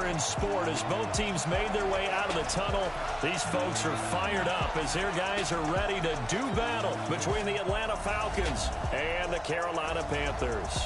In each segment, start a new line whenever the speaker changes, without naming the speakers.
in sport as both teams made their way out of the tunnel. These folks are fired up as their guys are ready to do battle between the Atlanta Falcons and the Carolina Panthers.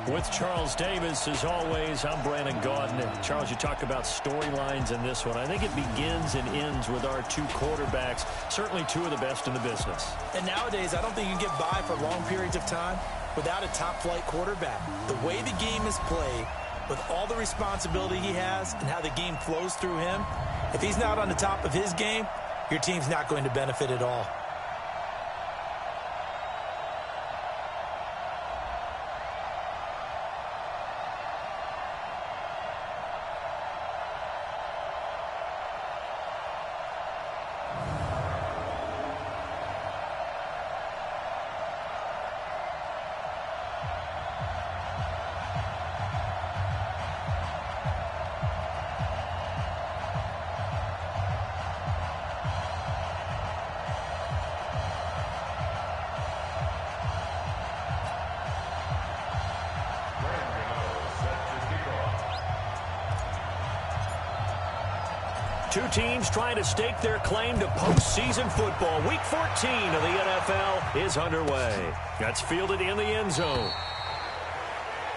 With Charles Davis, as always, I'm Brandon Gaudin. Charles, you talk about storylines in this one. I think it begins and ends with our two quarterbacks, certainly two of the best in the business.
And nowadays, I don't think you can get by for long periods of time without a top-flight quarterback. The way the game is played, with all the responsibility he has and how the game flows through him, if he's not on the top of his game, your team's not going to benefit at all.
Two teams trying to stake their claim to postseason football. Week 14 of the NFL is underway. That's fielded in the end zone.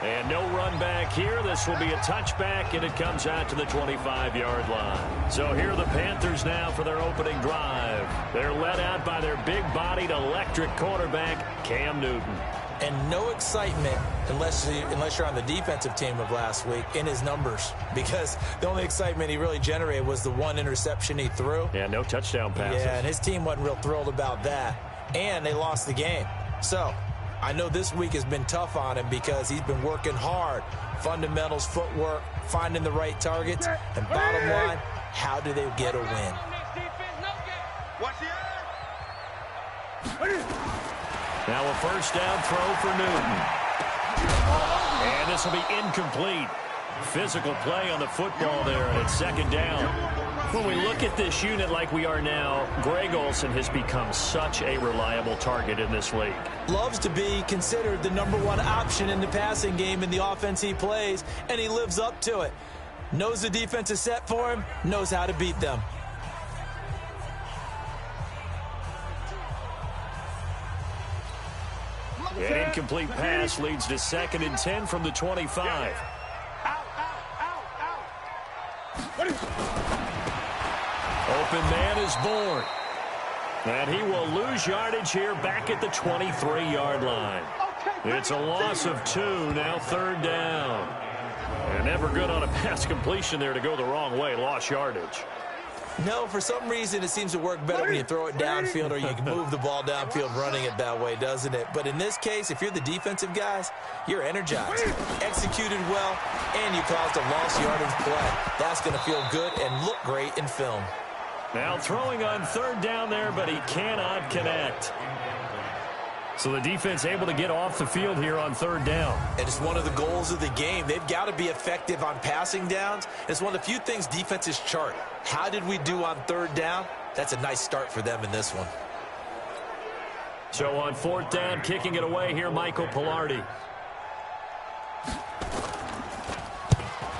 And no run back here. This will be a touchback, and it comes out to the 25-yard line. So here are the Panthers now for their opening drive. They're led out by their big-bodied electric quarterback, Cam Newton.
And no excitement unless you're on the defensive team of last week in his numbers, because the only excitement he really generated was the one interception he threw.
Yeah, no touchdown passes.
Yeah, and his team wasn't real thrilled about that, and they lost the game. So I know this week has been tough on him because he's been working hard. Fundamentals, footwork, finding the right targets, and bottom line, how do they get a win?
Now a first down throw for Newton. And this will be incomplete. Physical play on the football there, and it's second down. When we look at this unit like we are now, Greg Olsen has become such a reliable target in this league.
Loves to be considered the #1 option in the passing game in the offense he plays, and he lives up to it. Knows the defense is set for him, knows how to beat them.
An incomplete pass leads to 2nd and 10 from the 25. Open man is born. And he will lose yardage here back at the 23-yard line. It's a loss of 2, now 3rd down. And never good on a pass completion there to go the wrong way, lost yardage.
No, for some reason it seems to work better when you throw it downfield or you can move the ball downfield running it that way, doesn't it? But in this case, if you're the defensive guys, you're energized, executed well, and you caused a lost yardage play. That's going to feel good and look great in film.
Now throwing on 3rd down there, but he cannot connect. So the defense able to get off the field here on 3rd down.
And it's one of the goals of the game. They've got to be effective on passing downs. It's one of the few things defenses chart. How did we do on 3rd down? That's a nice start for them in this one.
So on 4th down, kicking it away here, Michael Pilardi.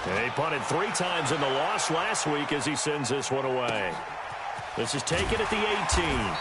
And he punted 3 times in the loss last week as he sends this one away. This is taken at the 18.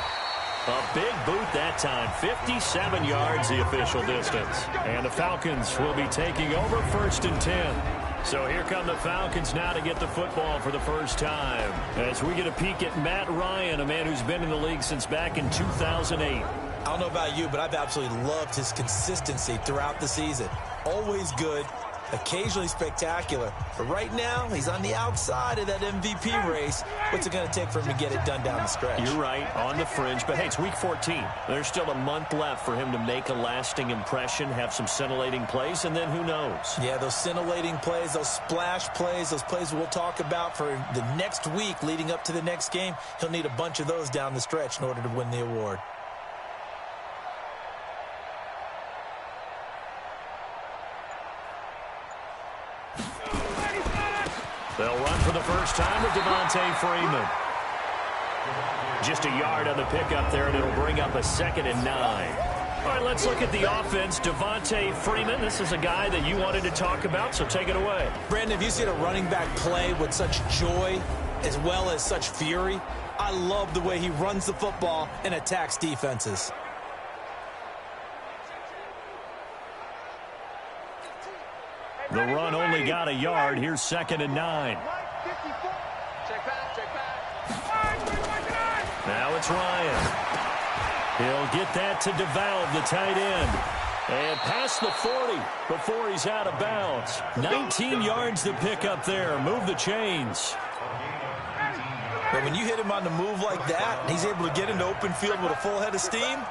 A big boot that time, 57 yards the official distance. And the Falcons will be taking over 1st and 10. So here come the Falcons now to get the football for the first time. As we get a peek at Matt Ryan, a man who's been in the league since back in 2008.
I don't know about you, but I've absolutely loved his consistency throughout the season. Always good, occasionally spectacular. But right now, he's on the outside of that MVP race. What's it going to take for him to get it done down the stretch?
You're right, on the fringe. But, hey, it's week 14. There's still a month left for him to make a lasting impression, have some scintillating plays, and then who knows?
Yeah, those scintillating plays, those splash plays, those plays we'll talk about for the next week leading up to the next game. He'll need a bunch of those down the stretch in order to win the award.
They'll run for the first time with Devontae Freeman. Just a yard on the pickup there, and it'll bring up a 2nd and 9. All right, let's look at the offense. Devontae Freeman, this is a guy that you wanted to talk about, so take it away.
Brandon, have you seen a running back play with such joy as well as such fury? I love the way he runs the football and attacks defenses.
The run only got a yard. Here's 2nd and 9.
Check back.
Now it's Ryan. He'll get that to DeValve, the tight end. And past the 40 before he's out of bounds. 19 yards to pick up there. Move the chains.
But when you hit him on the move like that, and he's able to get into open field with a full head of steam,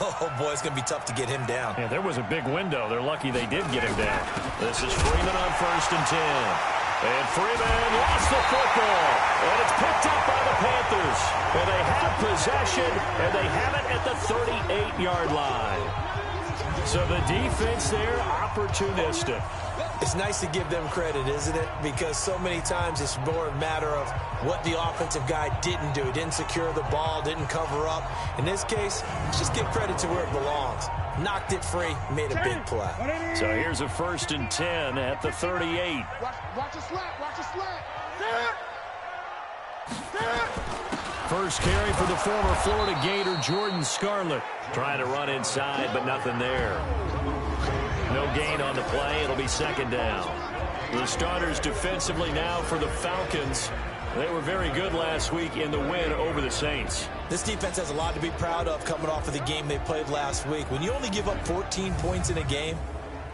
oh, boy, it's going to be tough to get him down.
Yeah, there was a big window. They're lucky they did get him down. This is Freeman on 1st and 10. And Freeman lost the football. And it's picked up by the Panthers. And they have possession, and they have it at the 38-yard line. So the defense there, opportunistic.
It's nice to give them credit, isn't it? Because so many times it's more a matter of what the offensive guy didn't do. He didn't secure the ball, didn't cover up. In this case, just give credit to where it belongs. Knocked it free, made a big play.
So here's a 1st and 10 at the 38.
Watch a slant.
First carry for the former Florida Gator, Jordan Scarlett. Trying to run inside, but nothing there. No gain on the play. It'll be 2nd down. The starters defensively now for the Falcons. They were very good last week in the win over the Saints.
This defense has a lot to be proud of coming off of the game they played last week. When you only give up 14 points in a game,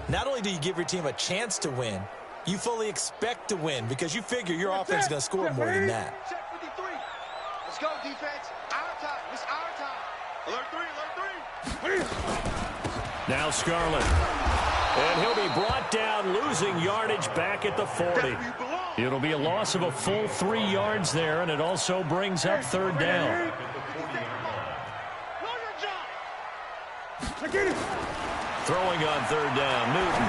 not only do you give your team a chance to win, you fully expect to win because you figure your offense is going to score more than that.
Check 53. Let's go, defense. Our time. It's our time. Alert 3.
Now Scarlett. And he'll be brought down, losing yardage back at the 40. It'll be a loss of a full 3 yards there, and it also brings up 3rd down. Throwing on 3rd down, Newton.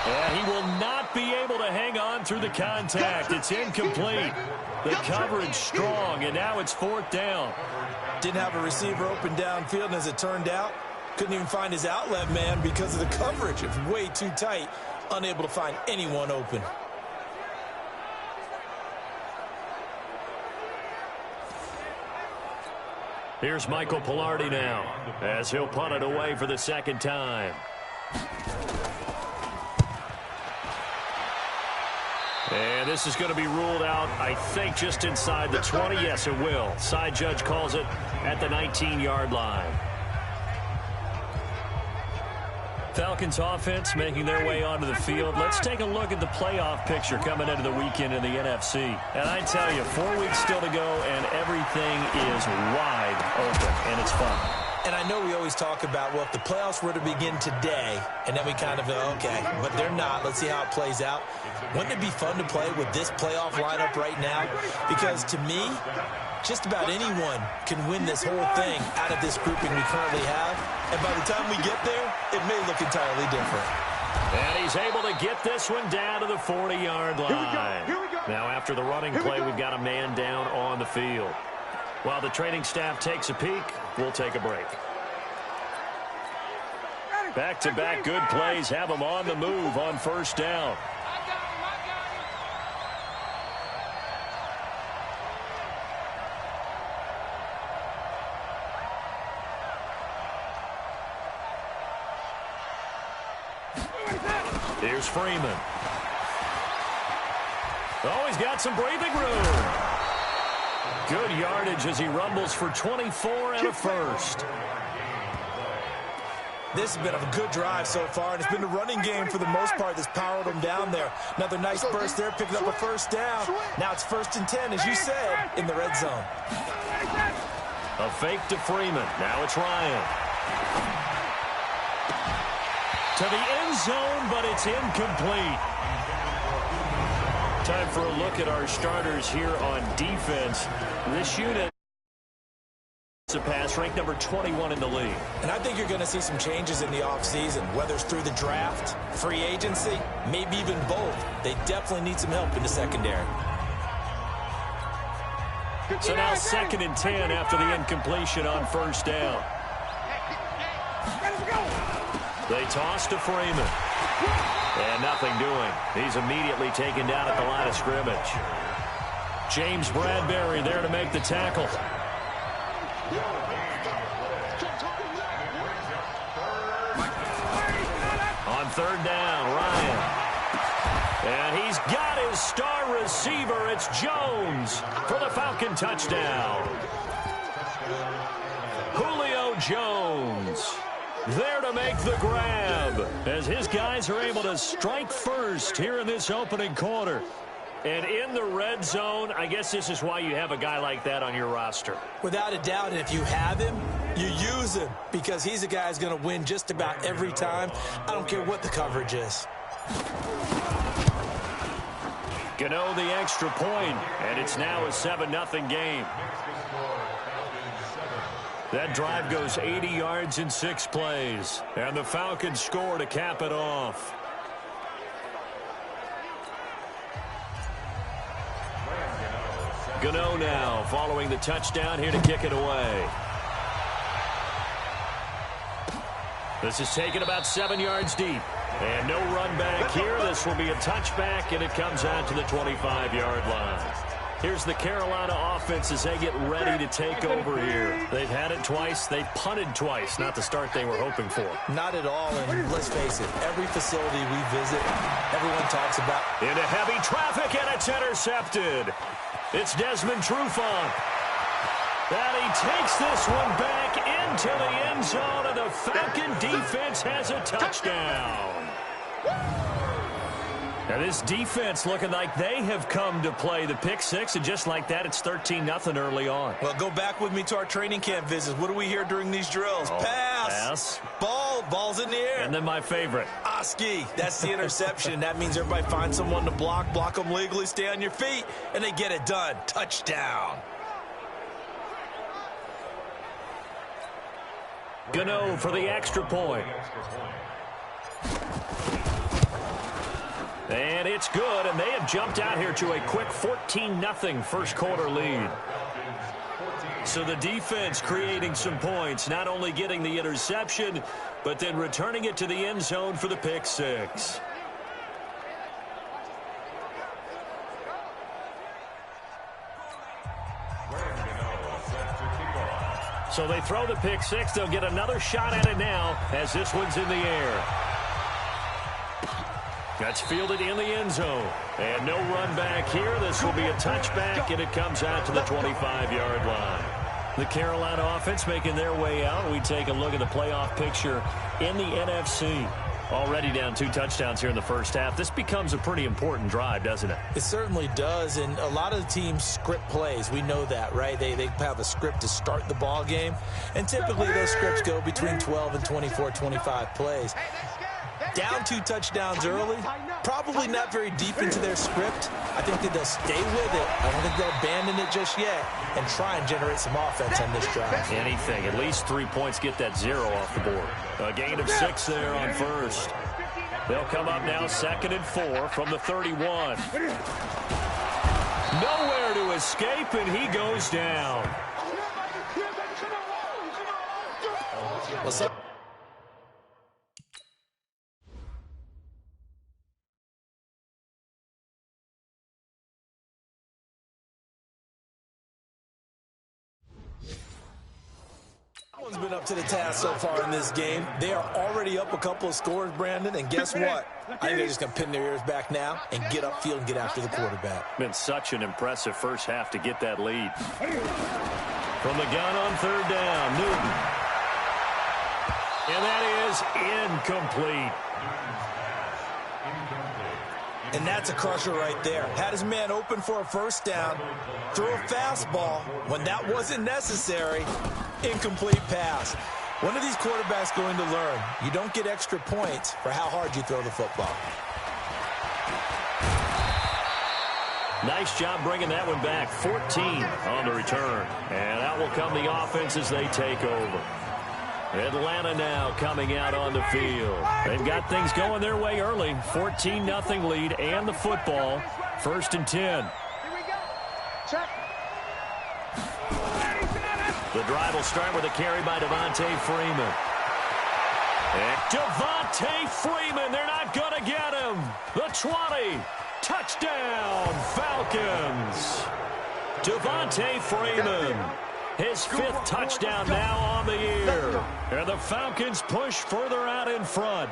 And he will not be able to hang on through the contact. It's incomplete. The coverage strong, and now it's 4th down.
Didn't have a receiver open downfield, and as it turned out, couldn't even find his outlet man because of the coverage. It's way too tight, unable to find anyone open.
Here's Michael Pilardi now as he'll punt it away for the 2nd time. And this is going to be ruled out, I think, just inside the 20. Yes, it will. Side judge calls it at the 19-yard line. Falcons offense making their way onto the field. Let's take a look at the playoff picture coming into the weekend in the NFC. And I tell you, 4 weeks still to go, and everything is wide open, and it's fun.
And I know we always talk about, well, if the playoffs were to begin today, and then we kind of go, okay, but they're not. Let's see how it plays out. Wouldn't it be fun to play with this playoff lineup right now? Because to me, just about anyone can win this whole thing out of this grouping we currently have. And by the time we get there, it may look entirely different.
And he's able to get this one down to the 40-yard line. Now after the running play, we've got a man down on the field. While the training staff takes a peek, we'll take a break. Back-to-back good plays have them on the move on 1st down. Here's Freeman. Oh, he's got some breathing room. Good yardage as he rumbles for 24 and a 1st.
This has been a good drive so far, and it's been the running game for the most part that's powered them down there. Another nice burst there, picking up a 1st down. Now it's 1st and 10, as you said, in the red zone.
A fake to Freeman. Now it's Ryan. To the end zone, but it's incomplete. Time for a look at our starters here on defense. This unit is a pass ranked number 21 in the league.
And I think you're going to see some changes in the offseason, whether it's through the draft, free agency, maybe even both. They definitely need some help in the secondary.
So now 2nd and 10 after the incompletion on 1st down. They toss to Freeman. And nothing doing. He's immediately taken down at the line of scrimmage. James Bradbury there to make the tackle. On third down, Ryan. And he's got his star receiver. It's Jones for the Falcon touchdown. Julio Jones there to make the grab as his guys are able to strike first here in this opening quarter. And in the red zone, I guess this is why you have a guy like that on your roster.
Without a doubt, and if you have him, you use him because he's a guy who's going to win just about every time. I don't care what the coverage is.
Gano the extra point, and it's now a 7-0 game. That drive goes 80 yards in 6 plays, and the Falcons score to cap it off. Gano now following the touchdown here to kick it away. This is taken about 7 yards deep. And no run back here. This will be a touchback, and it comes out to the 25-yard line. Here's the Carolina offense as they get ready to take over here. They've had it twice. They've punted twice. Not the start they were hoping for.
Not at all, and let's face it, every facility we visit, everyone talks about.
Into heavy traffic, and it's intercepted. It's Desmond Trufant. And he takes this one back into the end zone, and the Falcon defense has a touchdown. Now this defense looking like they have come to play the pick six, and just like that, it's 13-0 early on.
Well, go back with me to our training camp visits. What do we hear during these drills? Pass. Ball's in the air.
And then my favorite.
Oski. That's the interception. That means everybody finds someone to block them legally, stay on your feet, and they get it done. Touchdown.
Gano for the extra point. And it's good, and they have jumped out here to a quick 14-0 first quarter lead. So the defense creating some points, not only getting the interception, but then returning it to the end zone for the pick six. So they throw the pick six. They'll get another shot at it now as this one's in the air. That's fielded in the end zone. And no run back here. This will be a touchback, and it comes out to the 25-yard line. The Carolina offense making their way out. We take a look at the playoff picture in the NFC. Already down 2 touchdowns here in the first half. This becomes a pretty important drive, doesn't it?
It certainly does, and a lot of the teams script plays. We know that, right? They have a script to start the ball game, and typically those scripts go between 12 and 24, 25 plays. Down 2 touchdowns early, probably not very deep into their script. I think that they'll stay with it. I don't think they'll abandon it just yet and try and generate some offense on this drive.
Anything. At least 3 points, get that 0 off the board. A gain of 6 there on first. They'll come up now 2nd and 4 from the 31. Nowhere to escape, and he goes down.
What's up? One's been up to the task so far in this game. They are already up a couple of scores, Brandon, and guess what? I think they're just going to pin their ears back now and get upfield and get after the quarterback.
Been such an impressive first half to get that lead. From the gun on 3rd down, Newton. And that is incomplete.
And that's a crusher right there. Had his man open for a first down, threw a fastball when that wasn't necessary. Incomplete pass. When are these quarterbacks going to learn? You don't get extra points for how hard you throw the football.
Nice job bringing that one back. 14 on the return. And out will come the offense as they take over. Atlanta now coming out on the field. They've got things going their way early. 14-0 lead and the football. 1st and 10. The drive will start with a carry by Devontae Freeman. And Devontae Freeman, they're not going to get him. The 20, touchdown, Falcons. Devontae Freeman, his 5th touchdown now on the year. And the Falcons push further out in front.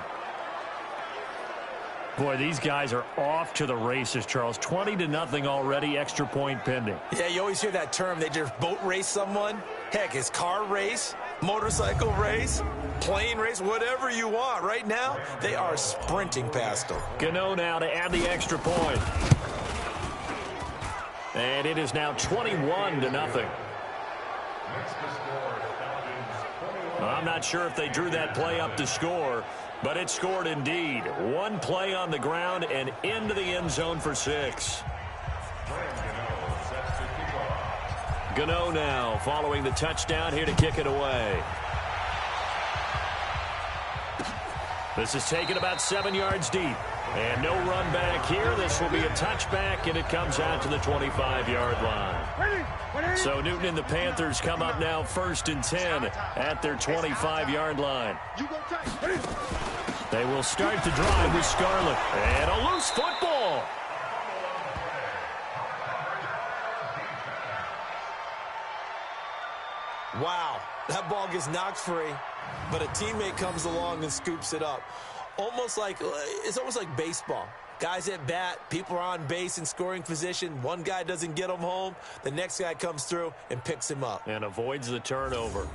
Boy, these guys are off to the races, Charles. 20-0 already, extra point pending.
Yeah, you always hear that term. They just boat race someone. Heck, it's car race, motorcycle race, plane race, whatever you want. Right now, they are sprinting past them.
Gano now to add the extra point. And it is now 21-0. I'm not sure if they drew that play up to score, but it scored indeed. One play on the ground and into the end zone for 6. Gano now following the touchdown here to kick it away. This is taken about 7 yards deep. And no run back here. This will be a touchback, and it comes out to the 25-yard line. So Newton and the Panthers come up now 1st and 10 at their 25-yard line. They will start the drive with Scarlett. And a loose football.
Wow, that ball gets knocked free, but a teammate comes along and scoops it up. It's almost like baseball. Guys at bat, people are on base in scoring position. One guy doesn't get him home. The next guy comes through and picks him up.
And avoids the turnover.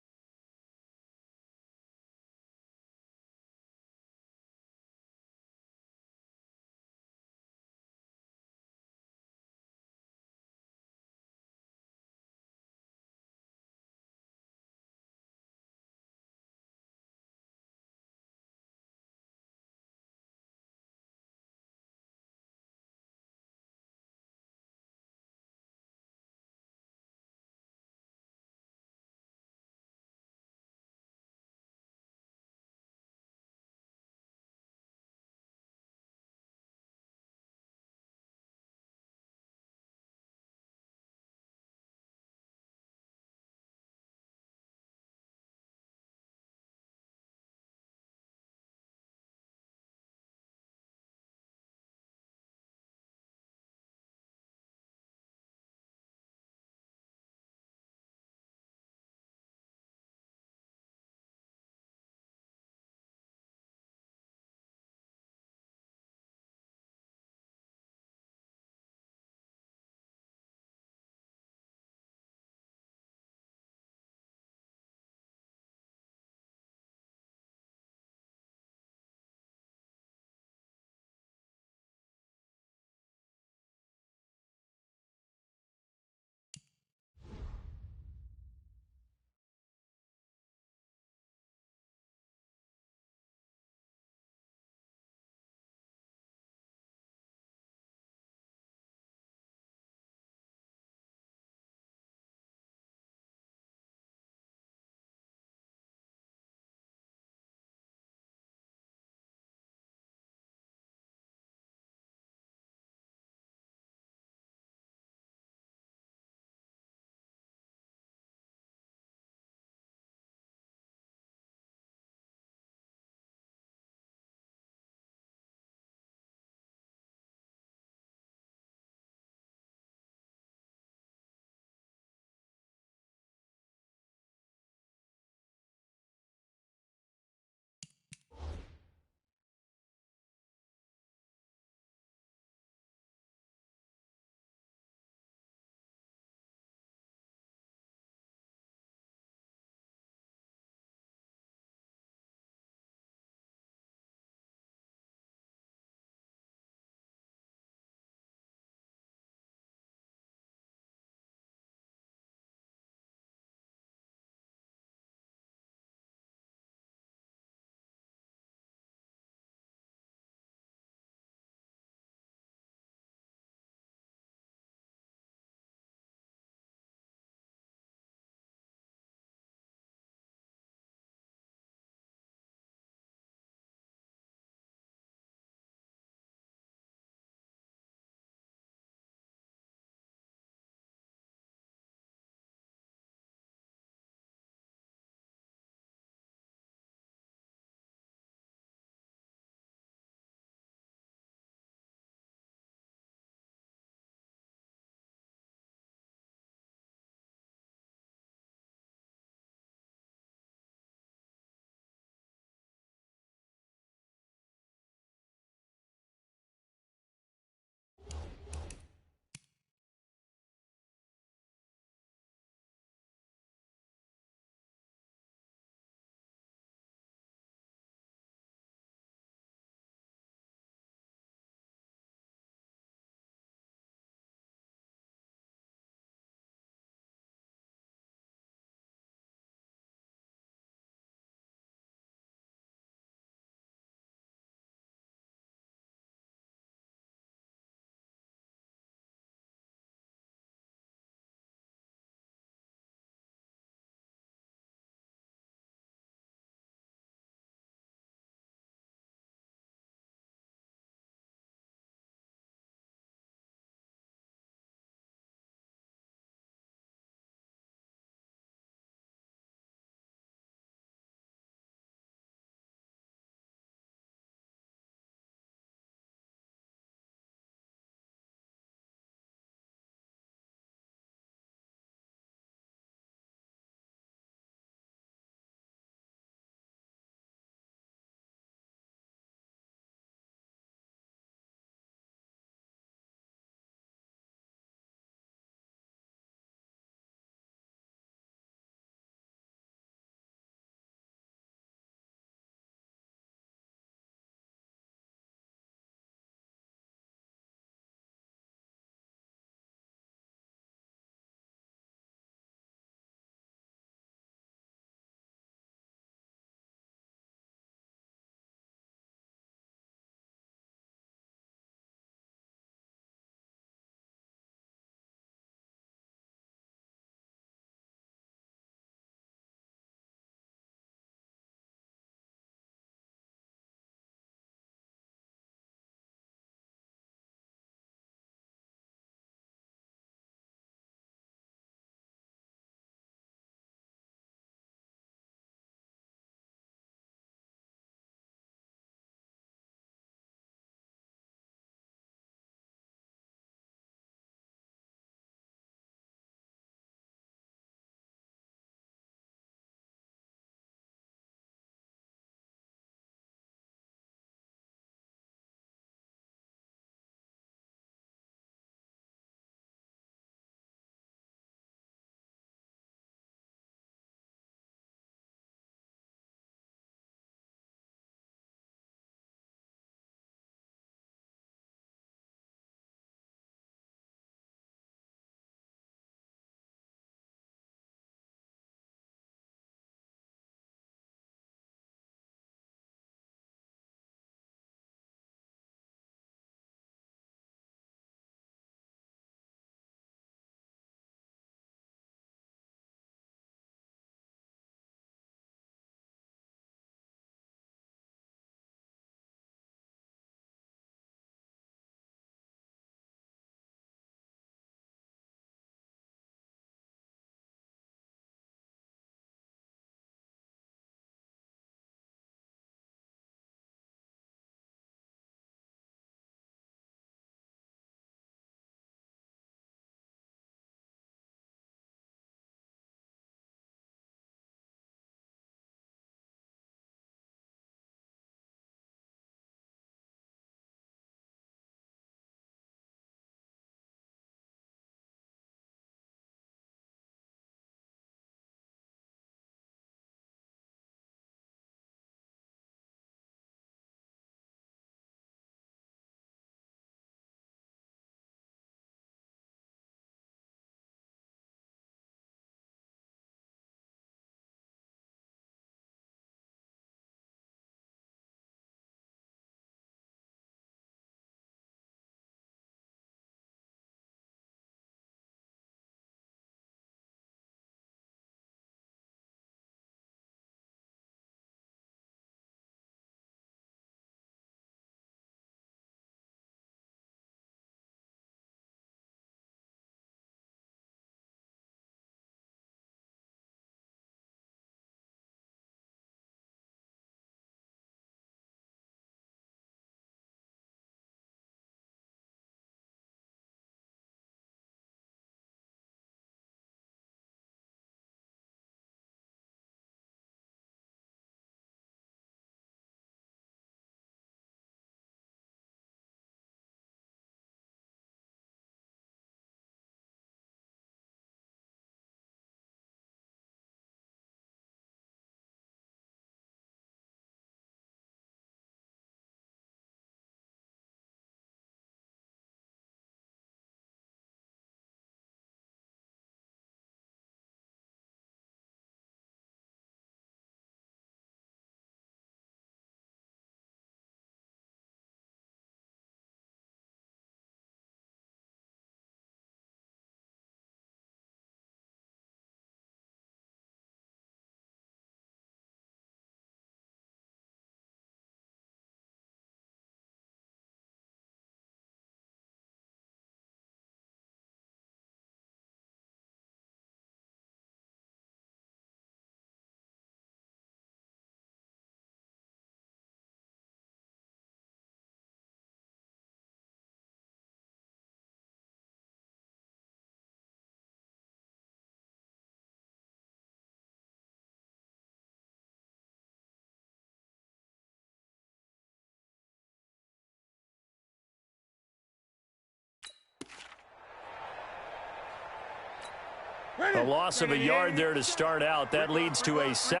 A loss of a yard there to start out. That leads to a second.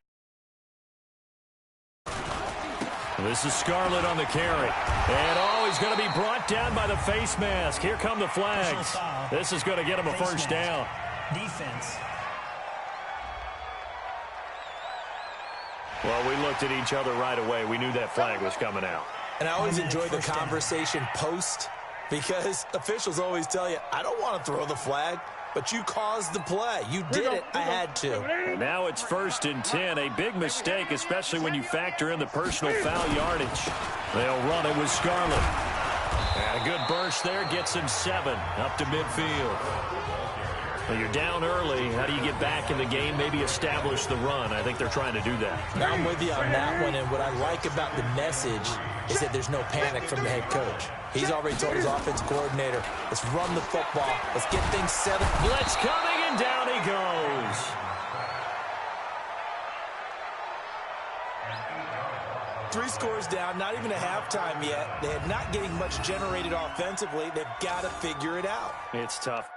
This is Scarlett on the carry. And, he's going to be brought down by the face mask. Here come the flags. This is going to get him a first down.
Defense.
Well, we looked at each other right away. We knew that flag was coming out.
And I always enjoy the conversation post because officials always tell you, I don't want to throw the flag, but you caused the play. You did it. I had to.
And now it's 1st and 10. A big mistake, especially when you factor in the personal foul yardage. They'll run it with Scarlett. And a good burst there gets him 7 up to midfield. Well, you're down early. How do you get back in the game? Maybe establish the run. I think they're trying to do that.
Now I'm with you on that one, and what I like about the message is that there's no panic from the head coach. He's already told his offensive coordinator, let's run the football. Let's get things set up.
Blitz coming, and down he goes.
Three scores down, not even a halftime yet. They're not getting much generated offensively. They've got to figure it out.
It's tough.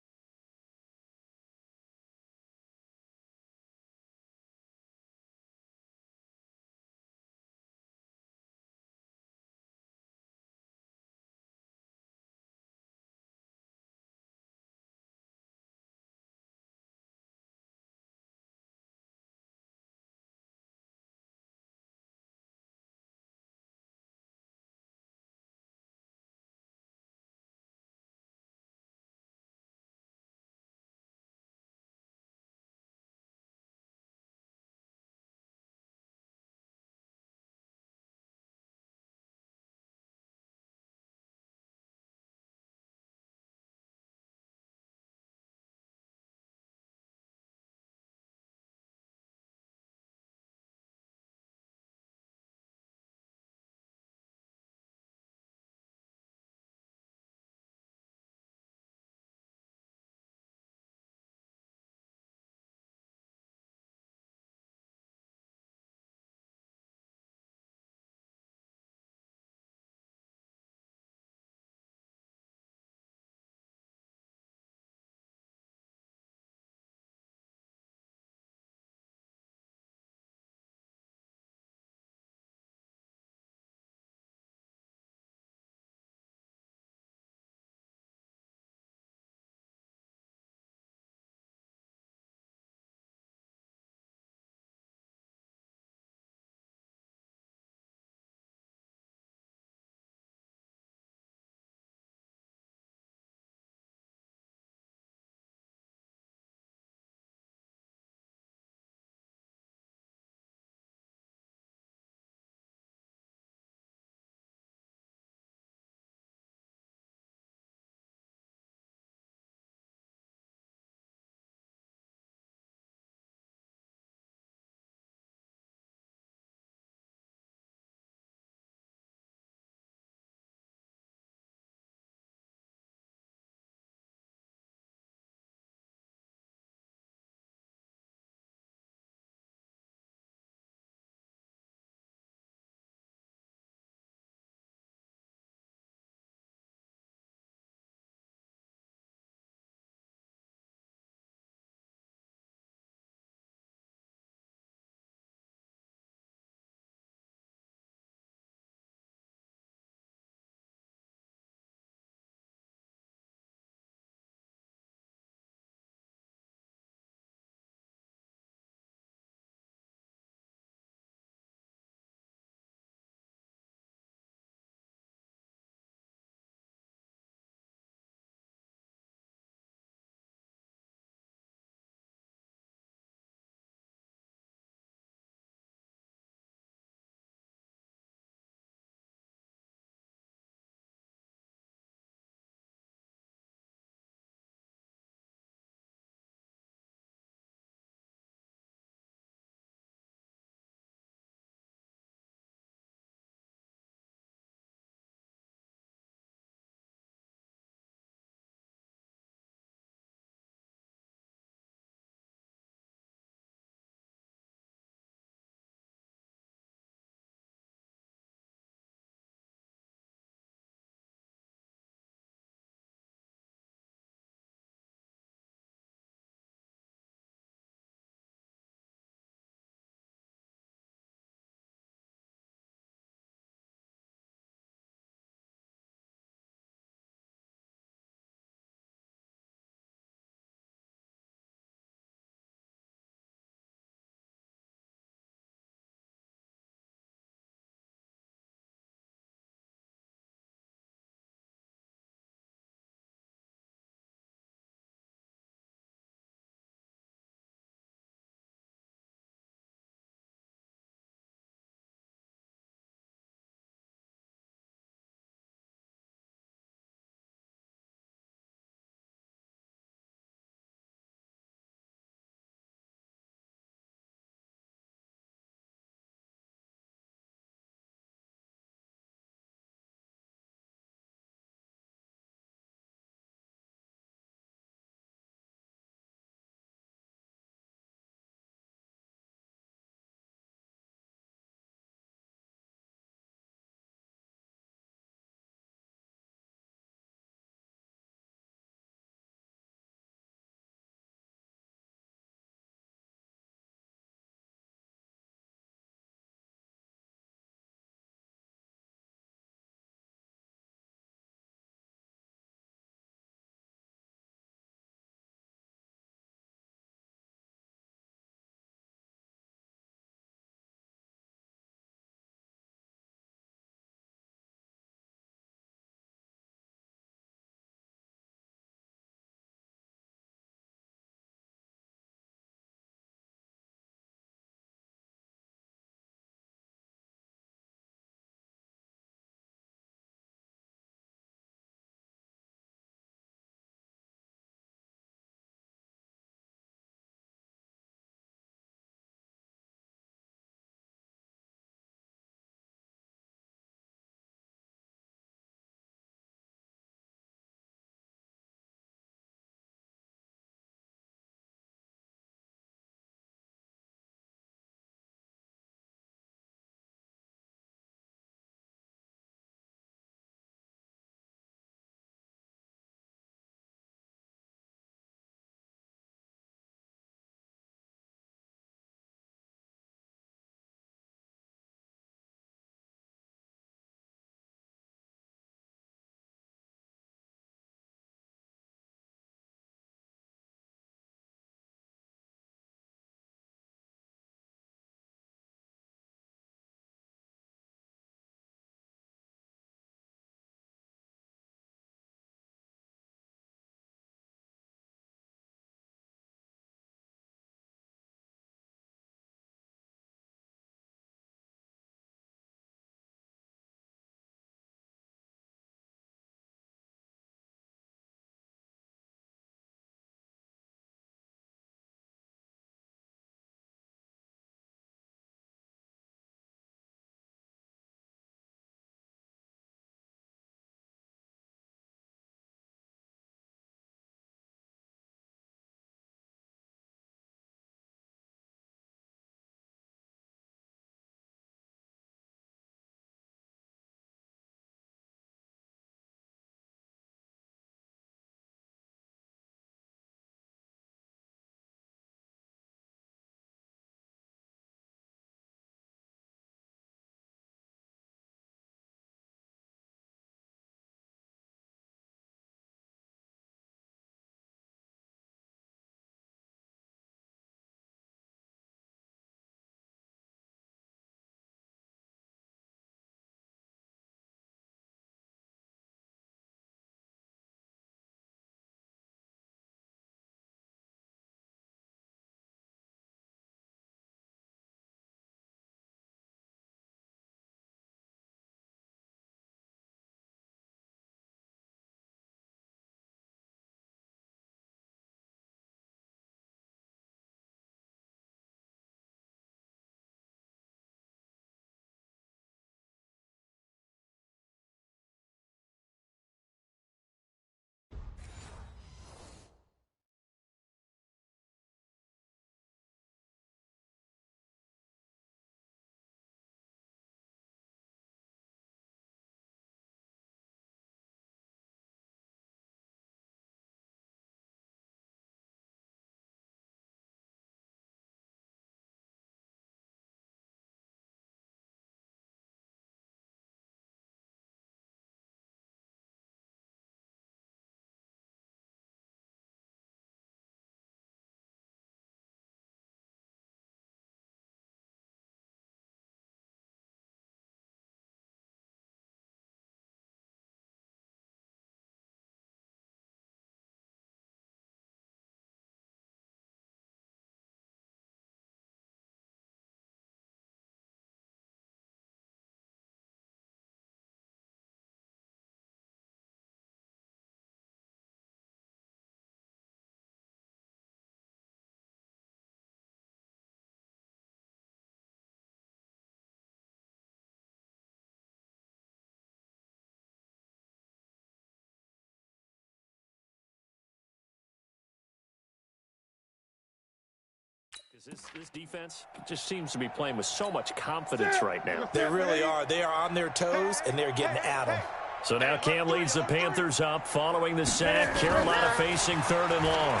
This defense just seems to be playing with so much confidence right now.
They really are. They are on their toes, and they're getting at them.
So now Cam leads the Panthers up following the sack. Carolina facing 3rd and long.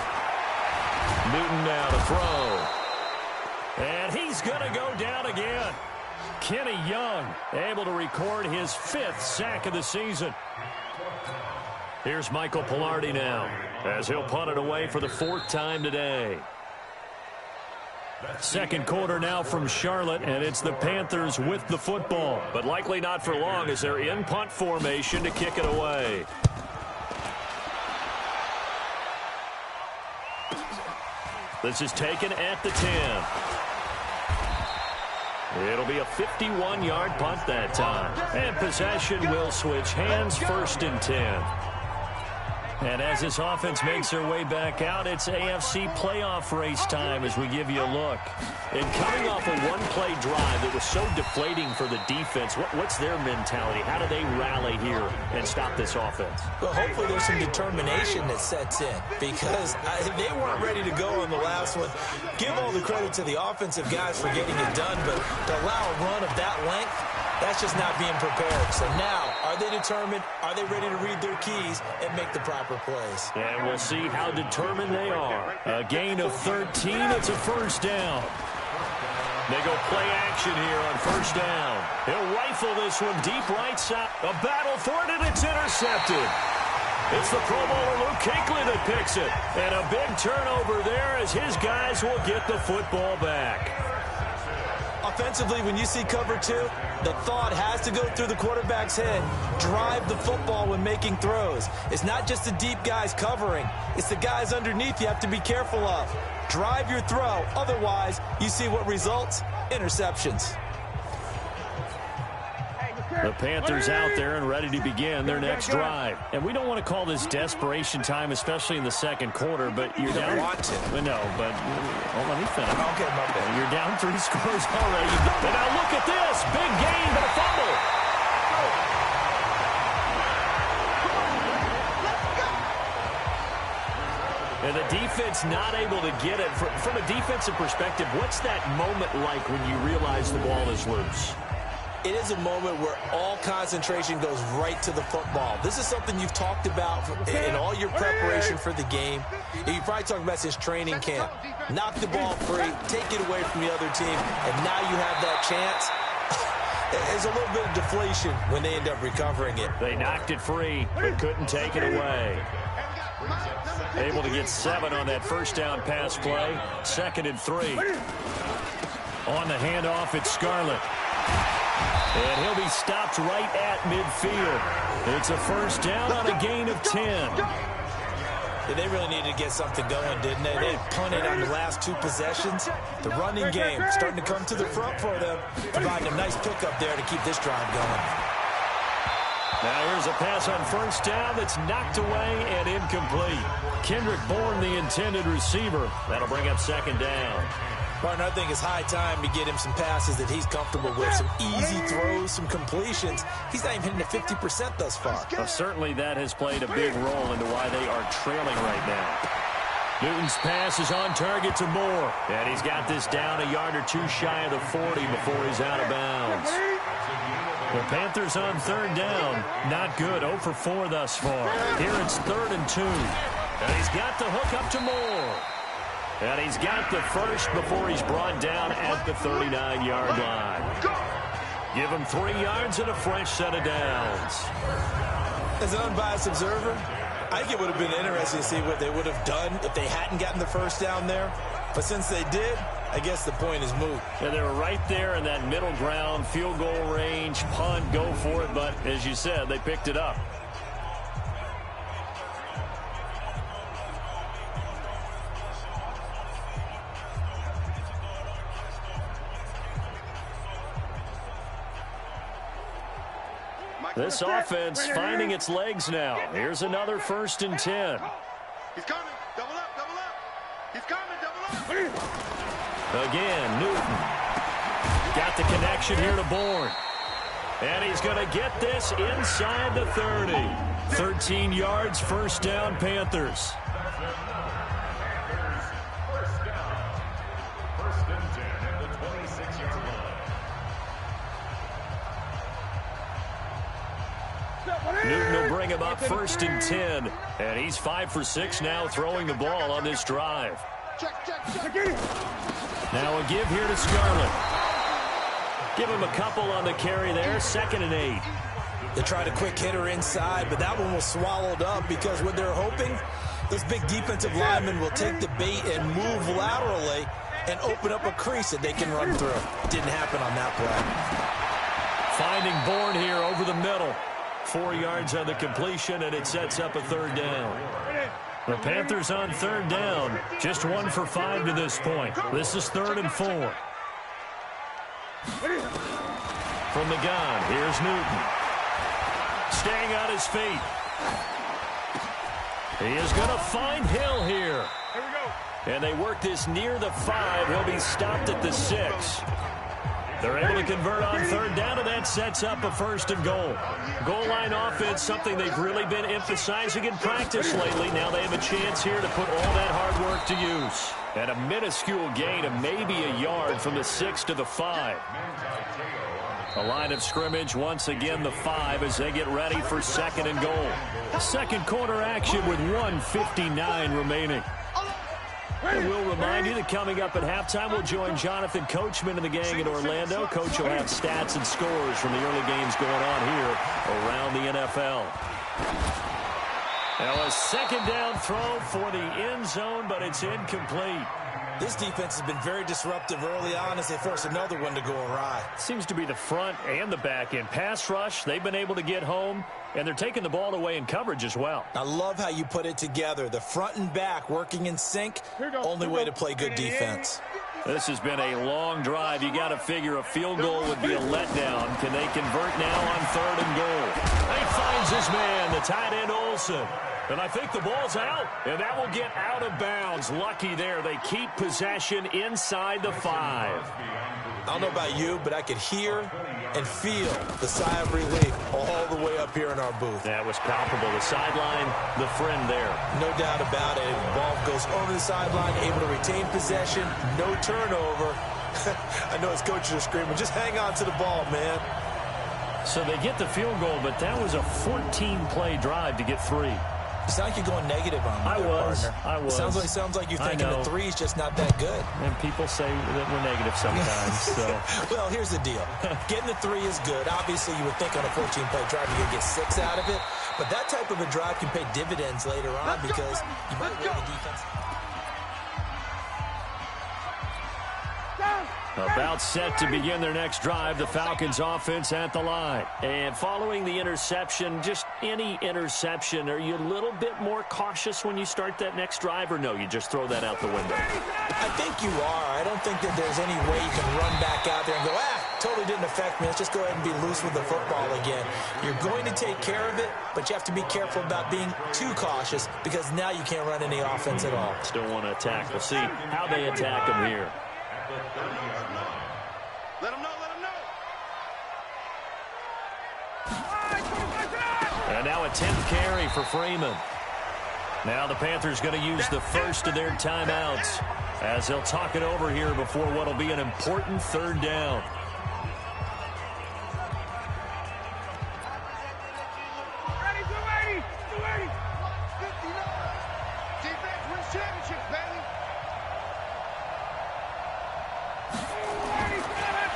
Newton now to throw. And he's going to go down again. Kenny Young able to record his 5th sack of the season. Here's Michael Pilardi now as he'll punt it away for the 4th time today. Second quarter now from Charlotte, and it's the Panthers with the football, but likely not for long as they're in punt formation to kick it away. This is taken at the 10. It'll be a 51-yard punt that time, and possession will switch hands, 1st and 10. And as this offense makes their way back out, it's AFC playoff race time as we give you a look. And coming off a one-play drive that was so deflating for the defense, what's their mentality? How do they rally here and stop this offense?
Well, hopefully there's some determination that sets in because they weren't ready to go on the last one. Give all the credit to the offensive guys for getting it done, but to allow a run of that length, that's just not being prepared. So now, are they determined? Are they ready to read their keys and make the proper plays?
And we'll see how determined they are. A gain of 13. It's a 1st down. They go play action here on 1st down. He'll rifle this one deep right side. A battle for it, and it's intercepted. It's the Pro Bowler Luke Kuechly that picks it. And a big turnover there as his guys will get the football back.
Offensively, when you see cover 2, the thought has to go through the quarterback's head. Drive the football when making throws. It's not just the deep guys covering. It's the guys underneath you have to be careful of. Drive your throw. Otherwise, you see what results? Interceptions.
The Panthers out there and ready to begin their next drive. And we don't want to call this desperation time, especially in the second quarter, but you're down.
Want to.
No, but let me finish.
Okay, my bad.
You're down 3 scores already. And now look at this. Big gain, but a fumble. And the defense not able to get it. From a defensive perspective, what's that moment like when you realize the ball is loose?
It is a moment where all concentration goes right to the football. This is something you've talked about in all your preparation for the game. You probably talked about since training camp. Knock the ball free, take it away from the other team, and now you have that chance. There's a little bit of deflation when they end up recovering it.
They knocked it free, but couldn't take it away. Able to get 7 on that 1st down pass play. 2nd and 3. On the handoff, it's Scarlett. And he'll be stopped right at midfield. It's a 1st down on a gain of 10.
Yeah, they really needed to get something going, didn't they? They punted on the last 2 possessions. The running game starting to come to the front for them, providing a nice pickup there to keep this drive going.
Now here's a pass on 1st down that's knocked away and incomplete. Kendrick Bourne, the intended receiver. That'll bring up 2nd down.
Martin, I think it's high time to get him some passes that he's comfortable with, some easy throws, some completions. He's not even hitting the 50% thus far.
Well, certainly that has played a big role into why they are trailing right now. Newton's pass is on target to Moore, and he's got this down a yard or 2 shy of the 40 before he's out of bounds. The Panthers on 3rd down. Not good. 0 for 4 thus far. Here it's 3rd and 2. And he's got the hook up to Moore. And he's got the first before he's brought down at the 39-yard line. Give him 3 yards and a fresh set of downs.
As an unbiased observer, I think it would have been interesting to see what they would have done if they hadn't gotten the 1st down there. But since they did, I guess the point is moot.
Yeah, they were right there in that middle ground, field goal range, punt, go for it. But as you said, they picked it up. This offense finding its legs now. Here's another 1st and 10.
He's coming. Double up, double up. He's coming, double up.
Again, Newton. Got the connection here to Bourne. And he's going to get this inside the 30. 13 yards, 1st down, Panthers. bring him up 1st and 10. And he's 5 for 6 now throwing the ball on this drive. Now a give here to Scarlett. Give him a couple on the carry there. 2nd and 8.
They tried a quick hitter inside, but that one was swallowed up because what they're hoping, those big defensive linemen will take the bait and move laterally and open up a crease that they can run through. Didn't happen on that play.
Finding Bourne here over the middle. 4 yards on the completion, and it sets up a 3rd down. The Panthers on 3rd down. Just 1 for 5 to this point. This is 3rd and 4. From the gun, here's Newton. Staying on his feet. He is going to find Hill here. And they work this near the 5. He'll be stopped at the 6. They're able to convert on 3rd down, and that sets up a 1st and goal. Goal line offense, something they've really been emphasizing in practice lately. Now they have a chance here to put all that hard work to use. And a minuscule gain of maybe a yard from the 6 to the 5. The line of scrimmage, once again, the 5 as they get ready for 2nd and goal. Second quarter action with 1:59 remaining. And we'll remind you that coming up at halftime, we'll join Jonathan Coachman and the gang in Orlando. Coach will have stats and scores from the early games going on here around the NFL. Now a 2nd down throw for the end zone, but it's incomplete.
This defense has been very disruptive early on as they force another one to go awry.
Seems to be the front and the back end. Pass rush, they've been able to get home, and they're taking the ball away in coverage as well.
I love how you put it together. The front and back working in sync, only way to play good defense.
This has been a long drive. You got to figure a field goal would be a letdown. Can they convert now on 3rd and goal? He finds his man, the tight end Olsen. And I think the ball's out, and that will get out of bounds. Lucky there. They keep possession inside the 5.
I don't know about you, but I could hear and feel the sigh of relief all the way up here in our booth.
That was palpable. The sideline, the friend there.
No doubt about it. The ball goes over the sideline, able to retain possession, no turnover. I know his coaches are screaming, just hang on to the ball, man.
So they get the field goal, but that was a 14-play drive to get 3.
You sound like you're going negative on me, partner.
I was.
Sounds like you're thinking the 3's just not that good.
And people say that we're negative sometimes. So.
Well, here's the deal. Getting the 3 is good. Obviously, you would think on a 14-play drive you're going to get 6 out of it. But that type of a drive can pay dividends later on because you might win the defense.
About set to begin their next drive, the Falcons offense at the line. And following the interception, just any interception, are you a little bit more cautious when you start that next drive, or no, you just throw that out the window?
I think you are. I don't think that there's any way you can run back out there and go, totally didn't affect me. Let's just go ahead and be loose with the football again. You're going to take care of it, but you have to be careful about being too cautious because now you can't run any offense at all.
Still want to attack. We'll see how they attack them here.
Let him know, let him know.
And now a 10th carry for Freeman. Now the Panthers going to use the first of their timeouts as they'll talk it over here before what will be an important 3rd down.
Defense wins championships, baby.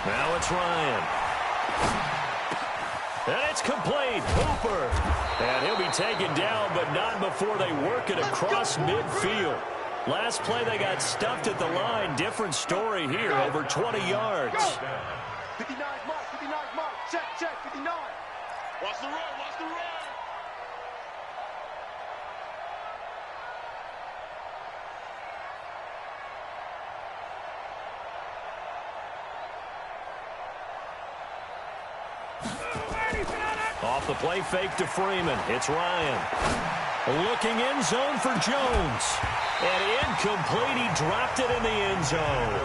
Now it's Ryan. And it's complete. Hooper. And he'll be taken down, but not before they work it across midfield. Last play, they got stuffed at the line. Different story here, over 20 yards.
59 mark, 59 mark. Check, 59. Watch the run, watch the run.
Off the play fake to Freeman. It's Ryan. Looking end zone for Jones. And incomplete. He dropped it in the end zone.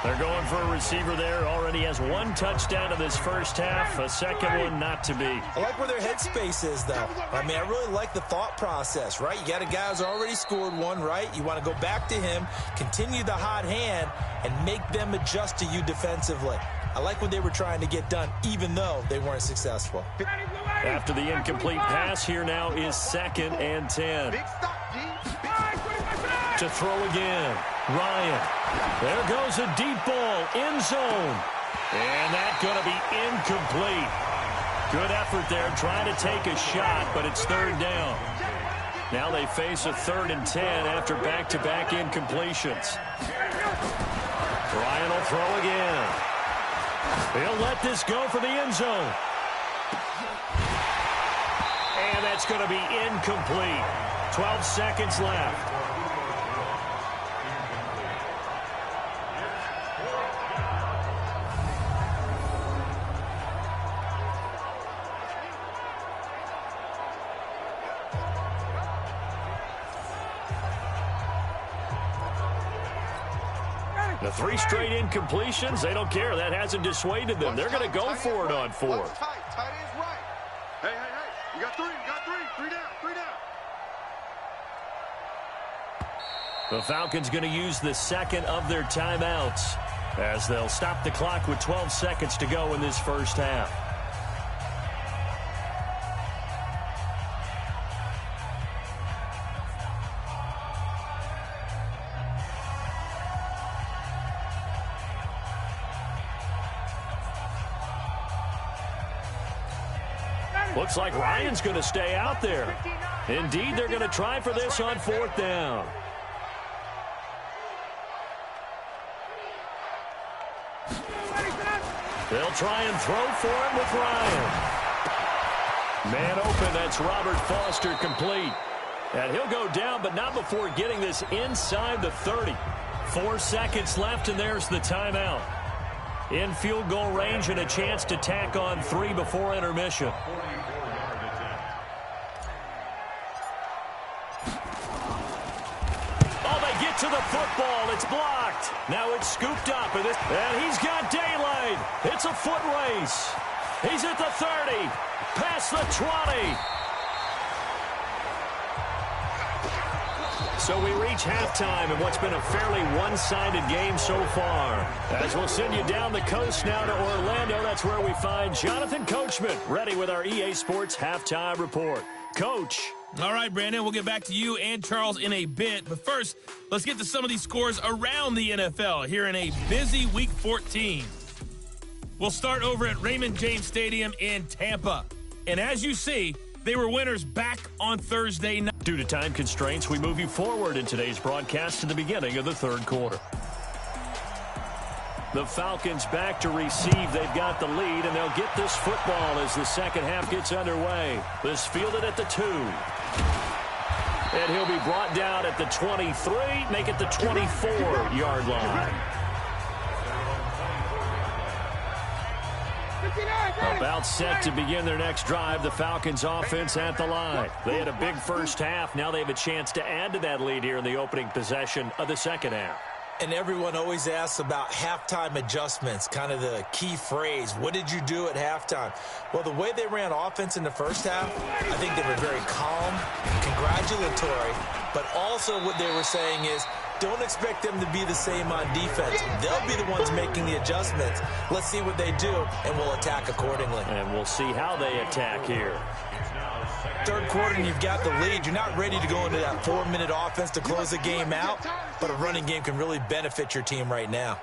They're going for a receiver there. Already has 1 touchdown in this first half. A second one not to be.
I like where their headspace is, though. I mean, I really like the thought process, right? You got a guy who's already scored 1, right? You want to go back to him, continue the hot hand, and make them adjust to you defensively. I like what they were trying to get done, even though they weren't successful.
After the incomplete pass, here now is 2nd and 10.
Big stop, D.
To throw again. Ryan. There goes a deep ball. End zone. And that's going to be incomplete. Good effort there trying to take a shot, but it's 3rd down. Now they face a 3rd and 10 after back-to-back incompletions. Ryan will throw again. He'll let this go for the end zone. And that's going to be incomplete. 12 seconds left. The 3 straight incompletions, they don't care. That hasn't dissuaded them. They're going to go for it on 4th.
Tight end's right. Hey. You got 3. Three down.
The Falcons going to use the 2nd of their timeouts as they'll stop the clock with 12 seconds to go in this first half. Looks like Ryan's going to stay out there. Indeed, they're going to try for this on 4th down. They'll try and throw for him with Ryan. Man open, that's Robert Foster complete. And he'll go down, but not before getting this inside the 30. 4 seconds left, and there's the timeout. In field goal range and a chance to tack on 3 before intermission. Oh, they get to the football. It's blocked. Now it's scooped up, and he's got daylight. It's a foot race. He's at the 30, past the 20. So we reach halftime in what's been a fairly one-sided game so far. As we'll send you down the coast now to Orlando, that's where we find Jonathan Coachman, ready with our EA Sports Halftime Report. Coach.
All right, Brandon, we'll get back to you and Charles in a bit. But first, let's get to some of these scores around the NFL here in a busy Week 14. We'll start over at Raymond James Stadium in Tampa. And as you see, they were winners back on Thursday night.
Due to time constraints, we move you forward in today's broadcast to the beginning of the 3rd quarter. The Falcons back to receive. They've got the lead, and they'll get this football as the second half gets underway. This fielded at the 2. And he'll be brought down at the 23, make it the 24-yard line. About set to begin their next drive, the Falcons offense at the line. They had a big first half. Now they have a chance to add to that lead here in the opening possession of the second half.
And everyone always asks about halftime adjustments, kind of the key phrase. What did you do at halftime? Well, the way they ran offense in the first half, I think they were very calm, congratulatory, but also what they were saying is, don't expect them to be the same on defense. They'll be the ones making the adjustments. Let's see what they do, and we'll attack accordingly.
And we'll see how they attack here.
3rd quarter, and you've got the lead. You're not ready to go into that 4-minute offense to close the game out, but a running game can really benefit your team right now.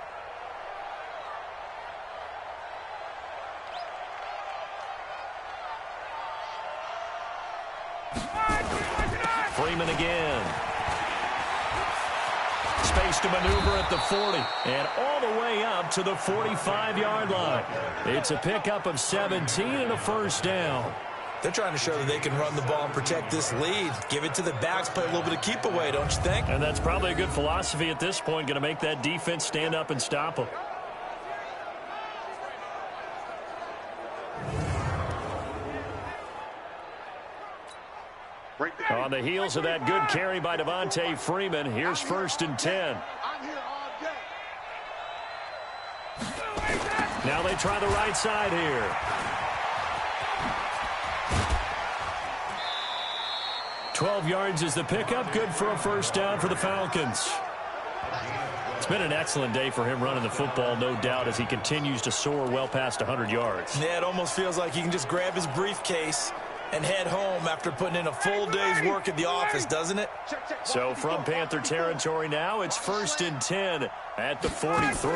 Freeman again. Space to maneuver at the 40 and all the way up to the 45-yard line. It's a pickup of 17 and a first down.
They're trying to show that they can run the ball and protect this lead. Give it to the backs, play a little bit of keep away, don't you think?
And that's probably a good philosophy at this point, going to make that defense stand up and stop them. On the heels of that good carry by Devontae Freeman, here's 1st and 10. Now they try the right side here. 12 yards is the pickup. Good for a first down for the Falcons. Been an excellent day for him running the football, no doubt, as he continues to soar well past 100 yards.
Yeah, it almost feels like he can just grab his briefcase and head home after putting in a full day's work at the office, doesn't it?
So from Panther territory now, it's 1st and 10 at the 43.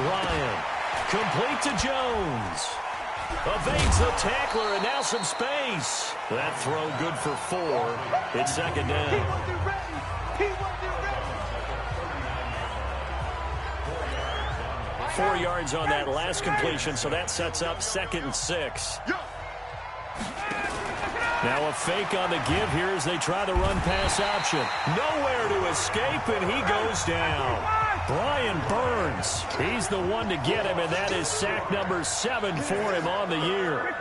Ryan, complete to Jones. Evades the tackler, and now some space. That throw good for 4. It's 2nd down. 4 yards on that last completion, so that sets up 2nd and 6. Now a fake on the give here as they try the run-pass option. Nowhere to escape, and he goes down. Brian Burns, he's the one to get him, and that is sack number 7 for him on the year.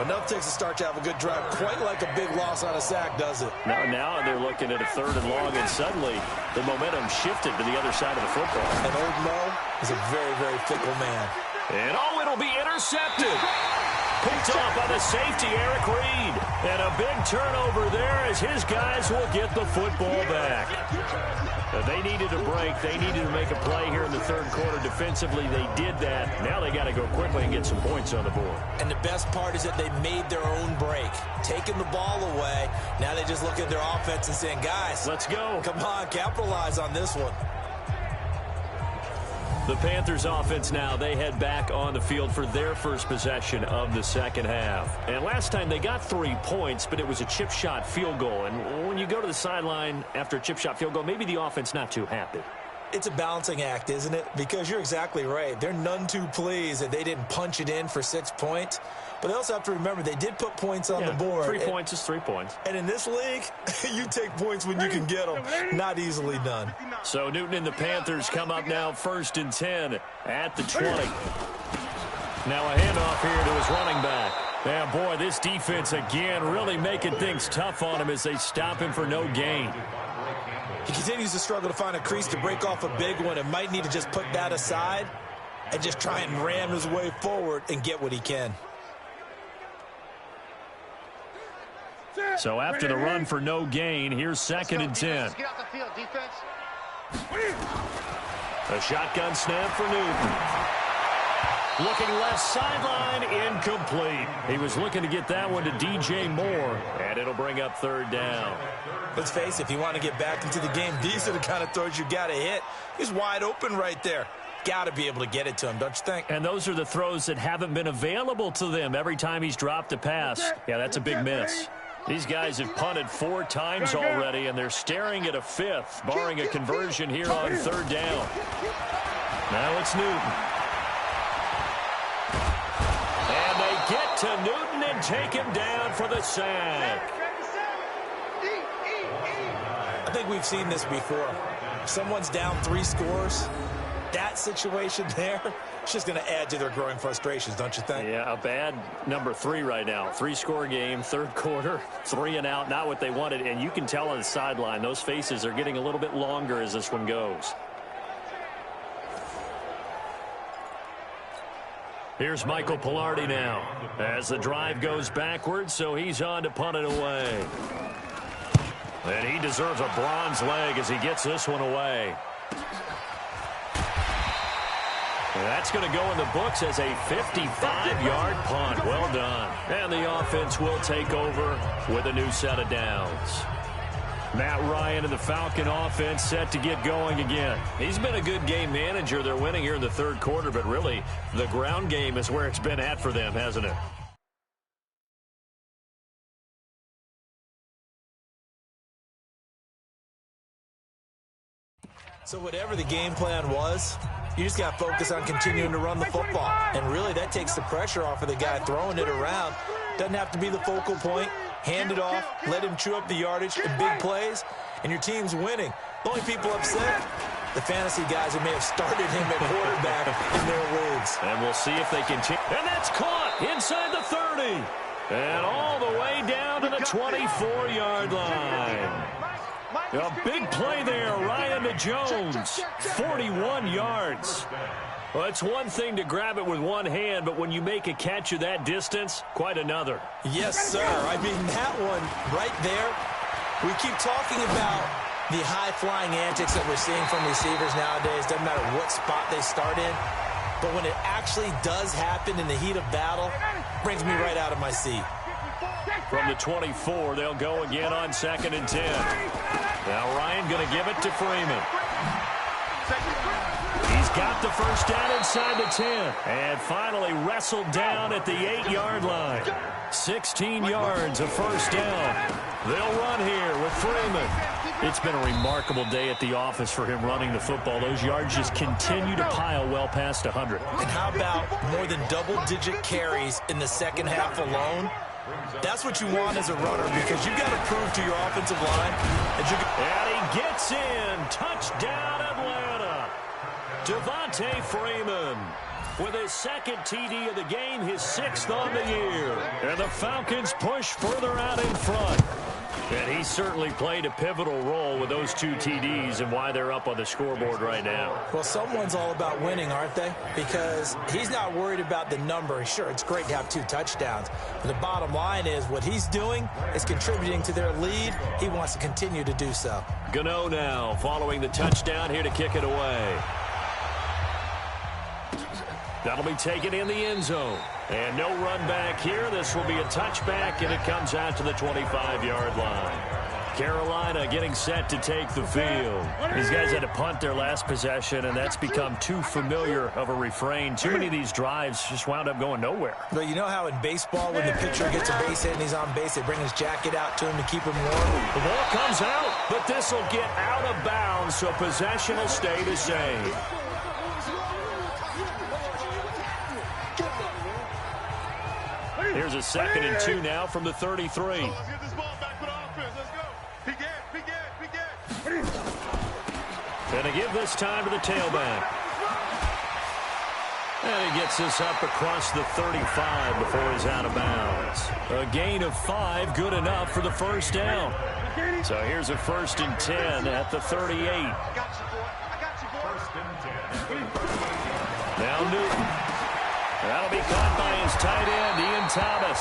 Enough takes a start to have a good drive. Quite like a big loss on a sack, does it?
Now they're looking at a 3rd and long, and suddenly the momentum shifted to the other side of the football.
And old Mo is a very, very fickle man.
And it'll be intercepted. Picked off by the safety, Eric Reed. And a big turnover there as his guys will get the football back. They needed a break. They needed to make a play here in the 3rd quarter. Defensively, they did that. Now they got to go quickly and get some points on the board.
And the best part is that they made their own break. Taking the ball away. Now they just look at their offense and saying, guys,
let's go.
Come on, capitalize on this one.
The Panthers offense now, they head back on the field for their first possession of the 2nd half. And last time they got 3 points, but it was a chip shot field goal. And when you go to the sideline after a chip shot field goal, maybe the offense not too happy.
It's a balancing act, isn't it? Because you're exactly right. They're none too pleased that they didn't punch it in for 6 points. But they also have to remember they did put points on the board.
3 points is 3 points.
And in this league, you take points when you can get them. Not easily done.
So Newton and the Panthers come up now 1st and 10 at the 20. Now a handoff here to his running back. Yeah, boy, this defense again really making things tough on him as they stop him for no gain.
He continues to struggle to find a crease to break off a big one and might need to just put that aside and just try and ram his way forward and get what he can.
So after the run for no gain, here's 2nd and 10.
Get off the field, defense.
A shotgun snap for Newton. Looking left sideline, incomplete. He was looking to get that one to DJ Moore, and it'll bring up 3rd down.
Let's face it, if you want to get back into the game, these are the kind of throws you got to hit. He's wide open right there. Got to be able to get it to him, don't you think?
And those are the throws that haven't been available to them every time he's dropped a pass. Yeah, that's a big miss. These guys have punted 4 times already, and they're staring at a 5th, barring a conversion here on 3rd down. Now it's Newton. And they get to Newton and take him down for the sack.
I think we've seen this before. If someone's down 3 scores, that situation there, it's just going to add to their growing frustrations, don't you think?
Yeah, a bad number 3 right now. 3-score game, 3rd quarter, 3 and out, not what they wanted. And you can tell on the sideline, those faces are getting a little bit longer as this one goes. Here's Michael Pilardi now as the drive goes backwards, so he's on to punt it away. And he deserves a bronze leg as he gets this one away. That's going to go in the books as a 55-yard punt. Well done. And the offense will take over with a new set of downs. Matt Ryan and the Falcon offense set to get going again. He's been a good game manager. They're winning here in the 3rd quarter, but really the ground game is where it's been at for them, hasn't it?
So whatever the game plan was, you just got to focus on continuing to run the football. And really, that takes the pressure off of the guy throwing it around. Doesn't have to be the focal point. Hand it off, let him chew up the yardage in big plays, and your team's winning. The only people upset, the fantasy guys who may have started him at quarterback in their leagues.
And we'll see if they continue. And that's caught inside the 30. And all the way down to the 24-yard line. A big play there, Ryan to Jones, 41 yards. Well, it's one thing to grab it with one hand, but when you make a catch of that distance, quite another.
Yes, sir. I mean, that one right there, we keep talking about The high-flying antics that we're seeing from receivers nowadays, doesn't matter what spot they start in, but when it actually does happen in the heat of battle, brings me right out of my seat.
From the 24, they'll go again on 2nd and 10. Now Ryan going to give it to Freeman. He's got the first down inside the 10. And finally wrestled down at the 8-yard line. 16 yards, a first down. They'll run here with Freeman. It's been a remarkable day at the office for him running the football. Those yards just continue to pile well past 100.
And how about more than double-digit carries in the second half alone? That's what you want as a runner, because you've got to prove to your offensive line that you can.
And he gets in. Touchdown, Atlanta. Devontae Freeman with his second TD of the game, his 6th on the year. And the Falcons push further out in front. And he certainly played a pivotal role with those 2 TDs and why they're up on the scoreboard right now.
Well, someone's all about winning, aren't they? Because he's not worried about the number. Sure, it's great to have 2 touchdowns. But the bottom line is what he's doing is contributing to their lead. He wants to continue to do so.
Gano now following the touchdown here to kick it away. That'll be taken in the end zone. And no run back here. This will be a touchback, and it comes out to the 25-yard line. Carolina getting set to take the field. These guys had to punt their last possession, and that's become too familiar of a refrain. Too many of these drives just wound up going nowhere.
But you know how in baseball, when the pitcher gets a base hit and he's on base, they bring his jacket out to him to keep him warm?
The ball comes out, but this will get out of bounds, so possession will stay the same. Here's a 2nd and 2 now from the 33.
Let's get this ball back for the offense. Let's go. Begin.
And to give this time to the tailback. And he gets this up across the 35 before he's out of bounds. A gain of 5, good enough for the first down. So here's a 1st and 10 at the 38.
I got you, boy.
1st and 10. Now Newton. That'll be caught by his tight end, Ian Thomas.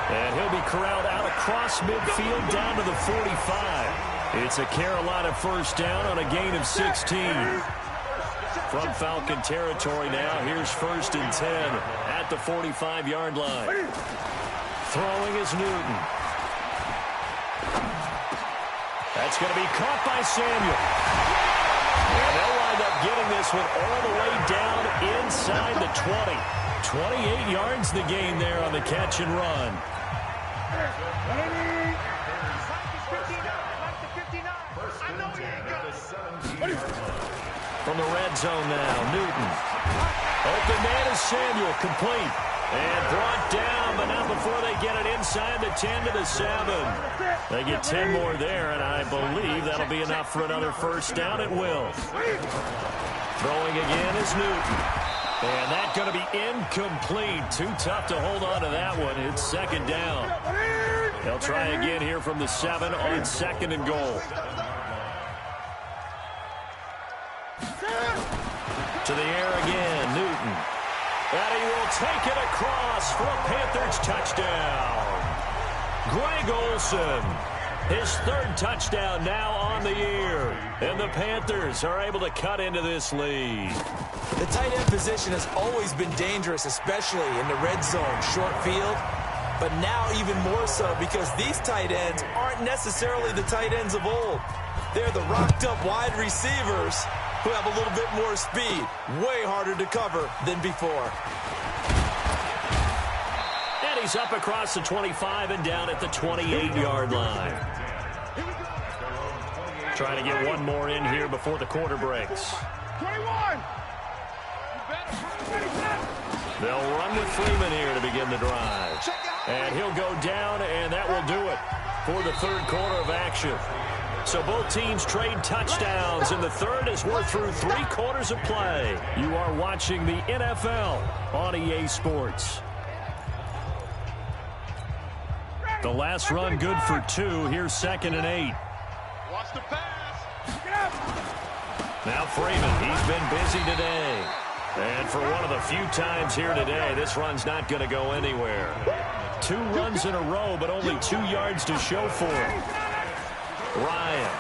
And he'll be corralled out across midfield down to the 45. It's a Carolina first down on a gain of 16. From Falcon territory now, here's 1st and 10 at the 45-yard line. Throwing is Newton. That's going to be caught by Samuel. And they'll wind up getting this one all the way down inside the 20. 28 yards the gain there on the catch and run. From the red zone now, Newton. Open man is Samuel, complete. And brought down, but not before they get it inside the 10 to the 7. They get 10 more there, and I believe that'll be enough for another first down. It will. Throwing again is Newton. And that's going to be incomplete. Too tough to hold on to that one. It's 2nd down. They'll try again here from the 7 on 2nd and goal. To the air again, Newton. And he will take it across for a Panthers touchdown. Greg Olsen, his 3rd touchdown now on the year. And the Panthers are able to cut into this lead.
The tight end position has always been dangerous, especially in the red zone, short field. But now even more so because these tight ends aren't necessarily the tight ends of old. They're the rocked-up wide receivers who have a little bit more speed. Way harder to cover than before.
And he's up across the 25 and down at the 28-yard line. Trying to get one more in here before the quarter breaks.
21.
They'll run with Freeman here to begin the drive. And he'll go down, and that will do it for the 3rd quarter of action. So both teams trade touchdowns in the 3rd as we're through 3 quarters of play. You are watching the NFL on EA Sports. The last run good for 2. Here's 2nd and 8.
Watch the pass.
Now Freeman, he's been busy today. And for one of the few times here today, this run's not going to go anywhere. 2 runs in a row, but only 2 yards to show for it. Ryan.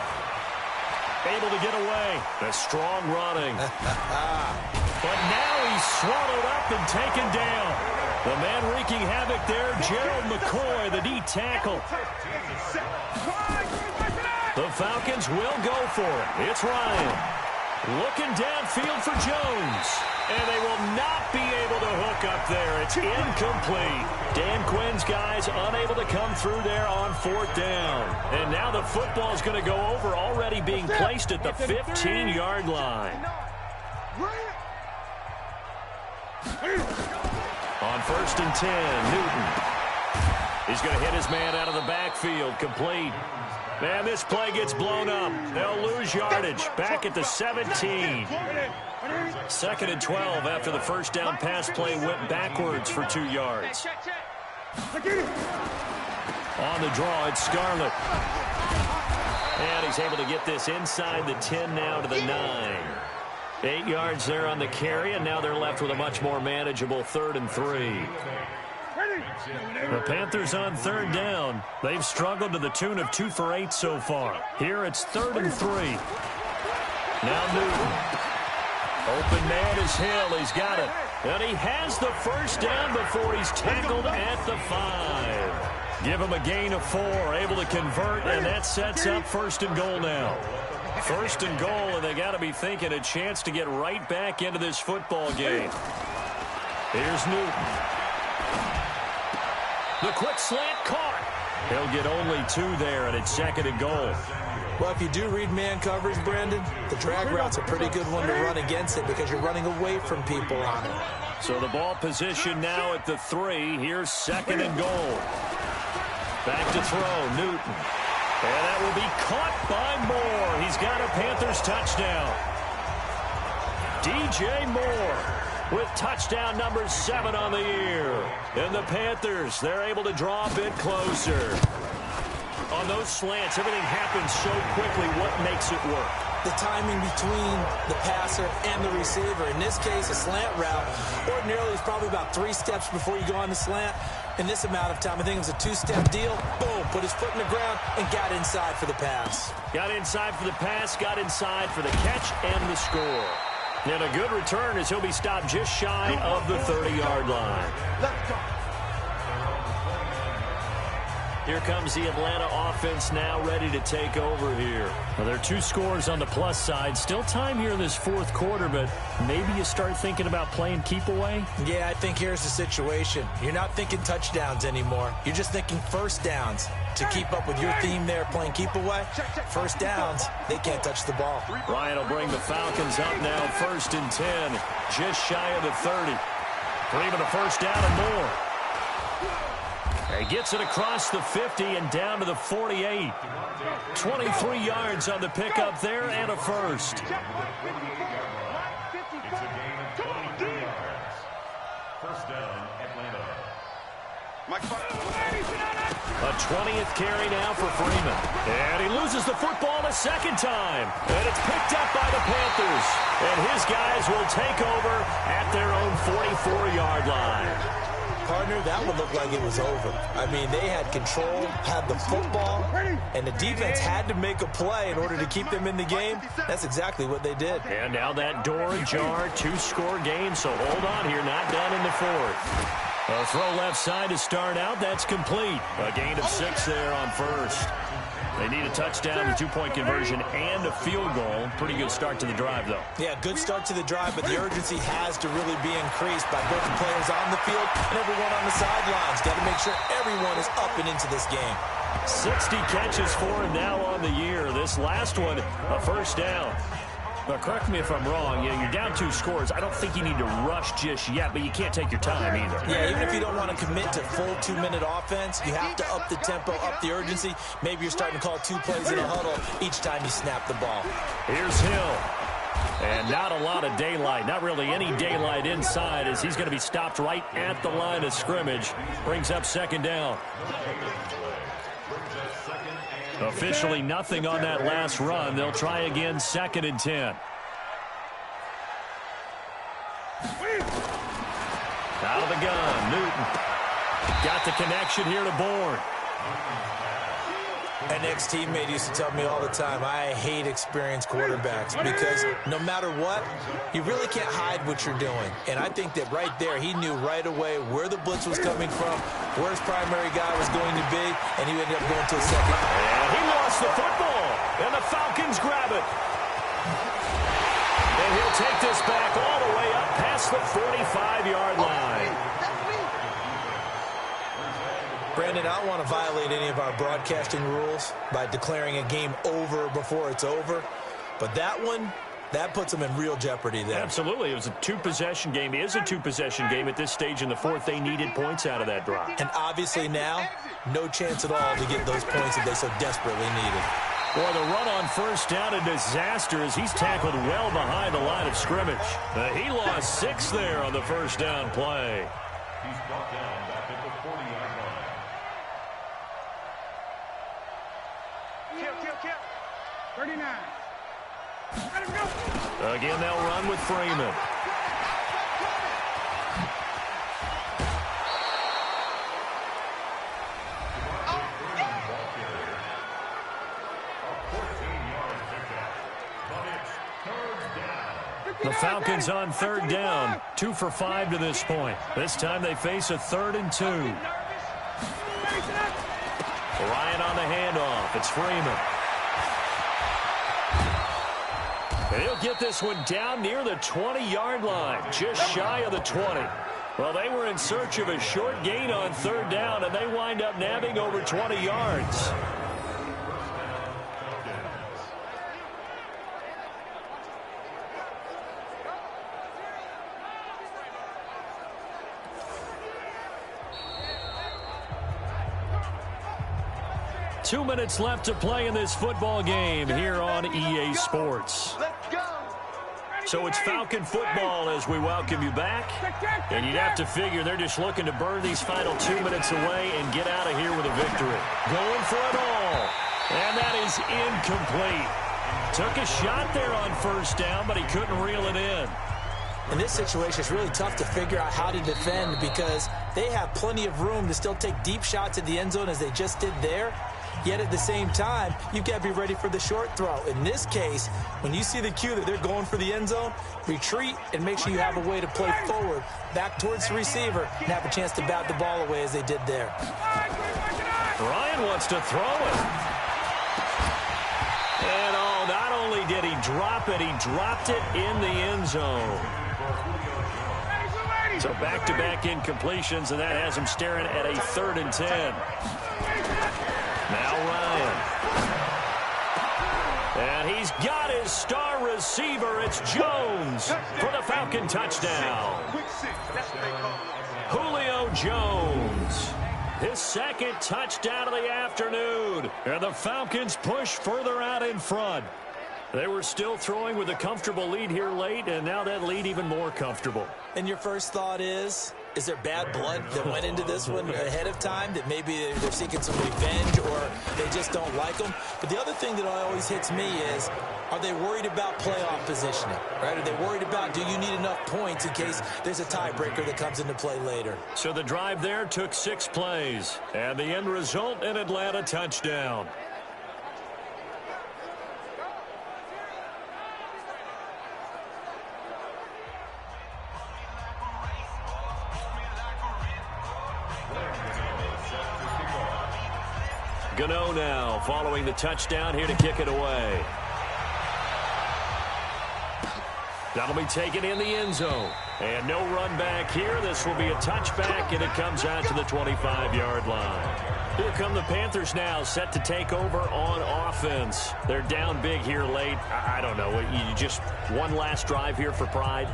able to get away. A strong running. But now he's swallowed up and taken down. The man wreaking havoc there, Gerald McCoy, the D tackle. The Falcons will go for it. It's Ryan. Looking downfield for Jones. And they will not be able to hook up there. It's incomplete. Dan Quinn's guys unable to come through there on 4th down. And now the football's going to go over, already being placed at the 15-yard line. On 1st and 10, Newton. He's going to hit his man out of the backfield, complete. Man, this play gets blown up. They'll lose yardage. Back at the 17. 2nd and 12 after the first down pass play went backwards for 2 yards. On the draw, it's Scarlett. And he's able to get this inside the 10 now to the 9. 8 yards there on the carry, and now they're left with a much more manageable 3rd and 3. The Panthers on 3rd down. They've struggled to the tune of 2 for 8 so far. Here it's 3rd and 3. Now Newton. Open man is Hill. He's got it. And he has the first down before he's tackled at the 5. Give him a gain of 4. Able to convert, and that sets up 1st and goal now. 1st and goal, and they got to be thinking a chance to get right back into this football game. Here's Newton. The quick slant caught. He'll get only 2 there, and it's 2nd and goal.
Well, if you do read man coverage, Brandon, the drag route's a pretty good one to run against it because you're running away from people on it.
So the ball position now at the 3. Here's 2nd and goal. Back to throw, Newton. And that will be caught by Moore. He's got a Panthers touchdown. DJ Moore with touchdown number 7 on the year. And the Panthers, they're able to draw a bit closer. On those slants, everything happens so quickly. What makes it work?
The timing between the passer and the receiver. In this case, a slant route ordinarily is probably about 3 steps before you go on the slant. In this amount of time, I think it was a 2-step deal. Boom, put his foot in the ground and got inside for the pass.
Got inside for the pass, got inside for the catch and the score. And a good return as he'll be stopped just shy of the 30-yard line. Here comes the Atlanta offense now ready to take over here. Well, there are 2 scores on the plus side. Still time here in this 4th quarter, but maybe you start thinking about playing keep away?
Yeah, I think here's the situation. You're not thinking touchdowns anymore. You're just thinking first downs. To keep up with your theme there, playing keep away, first downs, they can't touch the ball.
Ryan will bring the Falcons up now, 1st and 10, just shy of the 30. Freeman a first down and more. He gets it across the 50 and down to the 48. 23 yards on the pickup there and a first.
First down, Atlanta.
A 20th carry now for Freeman. And he loses the football a 2nd time. And it's picked up by the Panthers. And his guys will take over at their own 44-yard line.
Partner, that would look like it was over. I mean, they had control, had the football, and the defense had to make a play in order to keep them in the game. That's exactly what they did.
And now that door ajar, 2-score game, so hold on here, not done in the 4th. A throw left side to start out, that's complete. A gain of 6 there on 1st. They need a touchdown, a 2-point conversion, and a field goal. Pretty good start to the drive, though.
Yeah, good start to the drive, but the urgency has to really be increased by both the players on the field and everyone on the sidelines. Got to make sure everyone is up and into this game.
60 catches for him now on the year. This last one, a first down. But correct me if I'm wrong, you're down 2 scores. I don't think you need to rush just yet, but you can't take your time either.
Yeah, even if you don't want to commit to full 2-minute offense, you have to up the tempo, up the urgency. Maybe you're starting to call 2 plays in a huddle each time you snap the ball.
Here's Hill. And not a lot of daylight, not really any daylight inside as he's going to be stopped right at the line of scrimmage. Brings up 2nd down. Officially nothing on that last run. They'll try again, 2nd and 10. Out of the gun, Newton. Got the connection here to Bourne.
An ex-teammate used to tell me all the time, I hate experienced quarterbacks because no matter what, you really can't hide what you're doing. And I think that right there, he knew right away where the blitz was coming from, where his primary guy was going to be, and he ended up going to a second.
And he lost the football, and the Falcons grab it. And he'll take this back all the way up past the 45-yard line.
Brandon, I don't want to violate any of our broadcasting rules by declaring a game over before it's over. But that one, that puts them in real jeopardy there.
Absolutely. It was a two-possession game. It is a two-possession game at this stage in the fourth. They needed points out of that drive.
And obviously now, no chance at all to get those points that they so desperately needed.
Boy, the run on first down, a disaster as he's tackled well behind the line of scrimmage. He lost 6 there on the first down play.
He's brought down back at the 40-yard line.
Kill. 39. Let him
go. Again, they'll run with Freeman. The Falcons on third down, 2 for 5 to this point. This time they face a 3rd and 2. Ryan on the handoff. It's Freeman. And he'll get this one down near the 20-yard line, just shy of the 20. Well, they were in search of a short gain on third down, and they wind up nabbing over 20 yards. Two minutes left to play in this football game here on EA Sports. So it's Falcon football as we welcome you back. And you'd have to figure they're just looking to burn these final 2 minutes away and get out of here with a victory. Going for it all. And that is incomplete. Took a shot there on first down, but he couldn't reel it in.
In this situation, it's really tough to figure out how to defend because they have plenty of room to still take deep shots at the end zone as they just did there. Yet at the same time, you've got to be ready for the short throw. In this case, when you see the cue that they're going for the end zone, retreat and make sure you have a way to play forward, back towards the receiver, and have a chance to bat the ball away as they did there.
Ryan wants to throw it. And not only did he drop it, he dropped it in the end zone. So back-to-back incompletions, and that has him staring at a 3rd and 10. Now Ryan. And he's got his star receiver. It's Jones for the Falcon touchdown. Julio Jones. His 2nd touchdown of the afternoon. And the Falcons push further out in front. They were still throwing with a comfortable lead here late, and now that lead even more comfortable.
And your first thought is there bad blood that went into this one ahead of time, that maybe they're seeking some revenge or they just don't like them? But the other thing that always hits me is, are they worried about playoff positioning, right? Are they worried about, do you need enough points in case there's a tiebreaker that comes into play later?
So the drive there took 6 plays, and the end result, an Atlanta touchdown. Gano now following the touchdown here to kick it away. That'll be taken in the end zone. And no run back here. This will be a touchback, and it comes out to the 25-yard line. Here come the Panthers now, set to take over on offense. They're down big here late. I don't know. You just one last drive here for pride?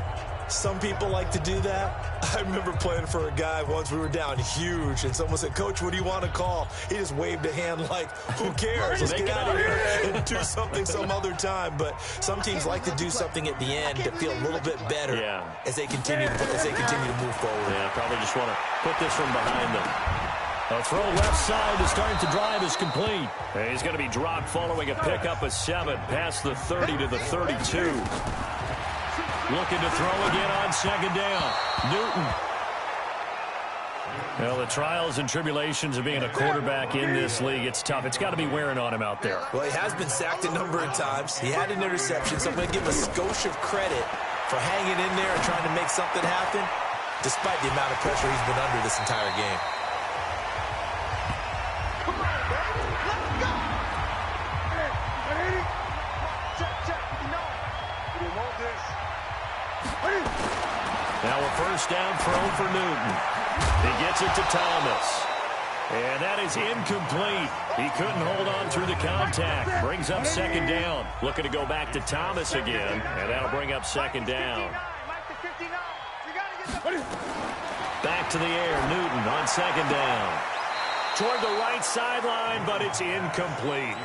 Some people like to do that. I remember playing for a guy once. We were down huge, and someone said, "Coach, what do you want to call?" He just waved a hand like, who cares? Let's get out of here and do something some other time. But some teams like to do something at the end to feel a little bit better as they continue to move forward.
Yeah, probably just want to put this one behind them. A throw left side to start the drive is complete. And he's going to be dropped following a pickup of 7 past the 30 to the 32. Looking to throw again on 2nd down. Newton. Well, the trials and tribulations of being a quarterback in this league, it's tough. It's got to be wearing on him out there.
Well, he has been sacked a number of times. He had an interception, so I'm going to give him a skosh of credit for hanging in there and trying to make something happen, despite the amount of pressure he's been under this entire game.
Come on, baby. Let's go. Check. You know it. We want this.
Now a first down throw for Newton. He gets it to Thomas. And that is incomplete. He couldn't hold on through the contact. Brings up second down. Looking to go back to Thomas again. And that'll bring up second down. Back to the air. Newton on second down. Toward the right sideline, but it's incomplete.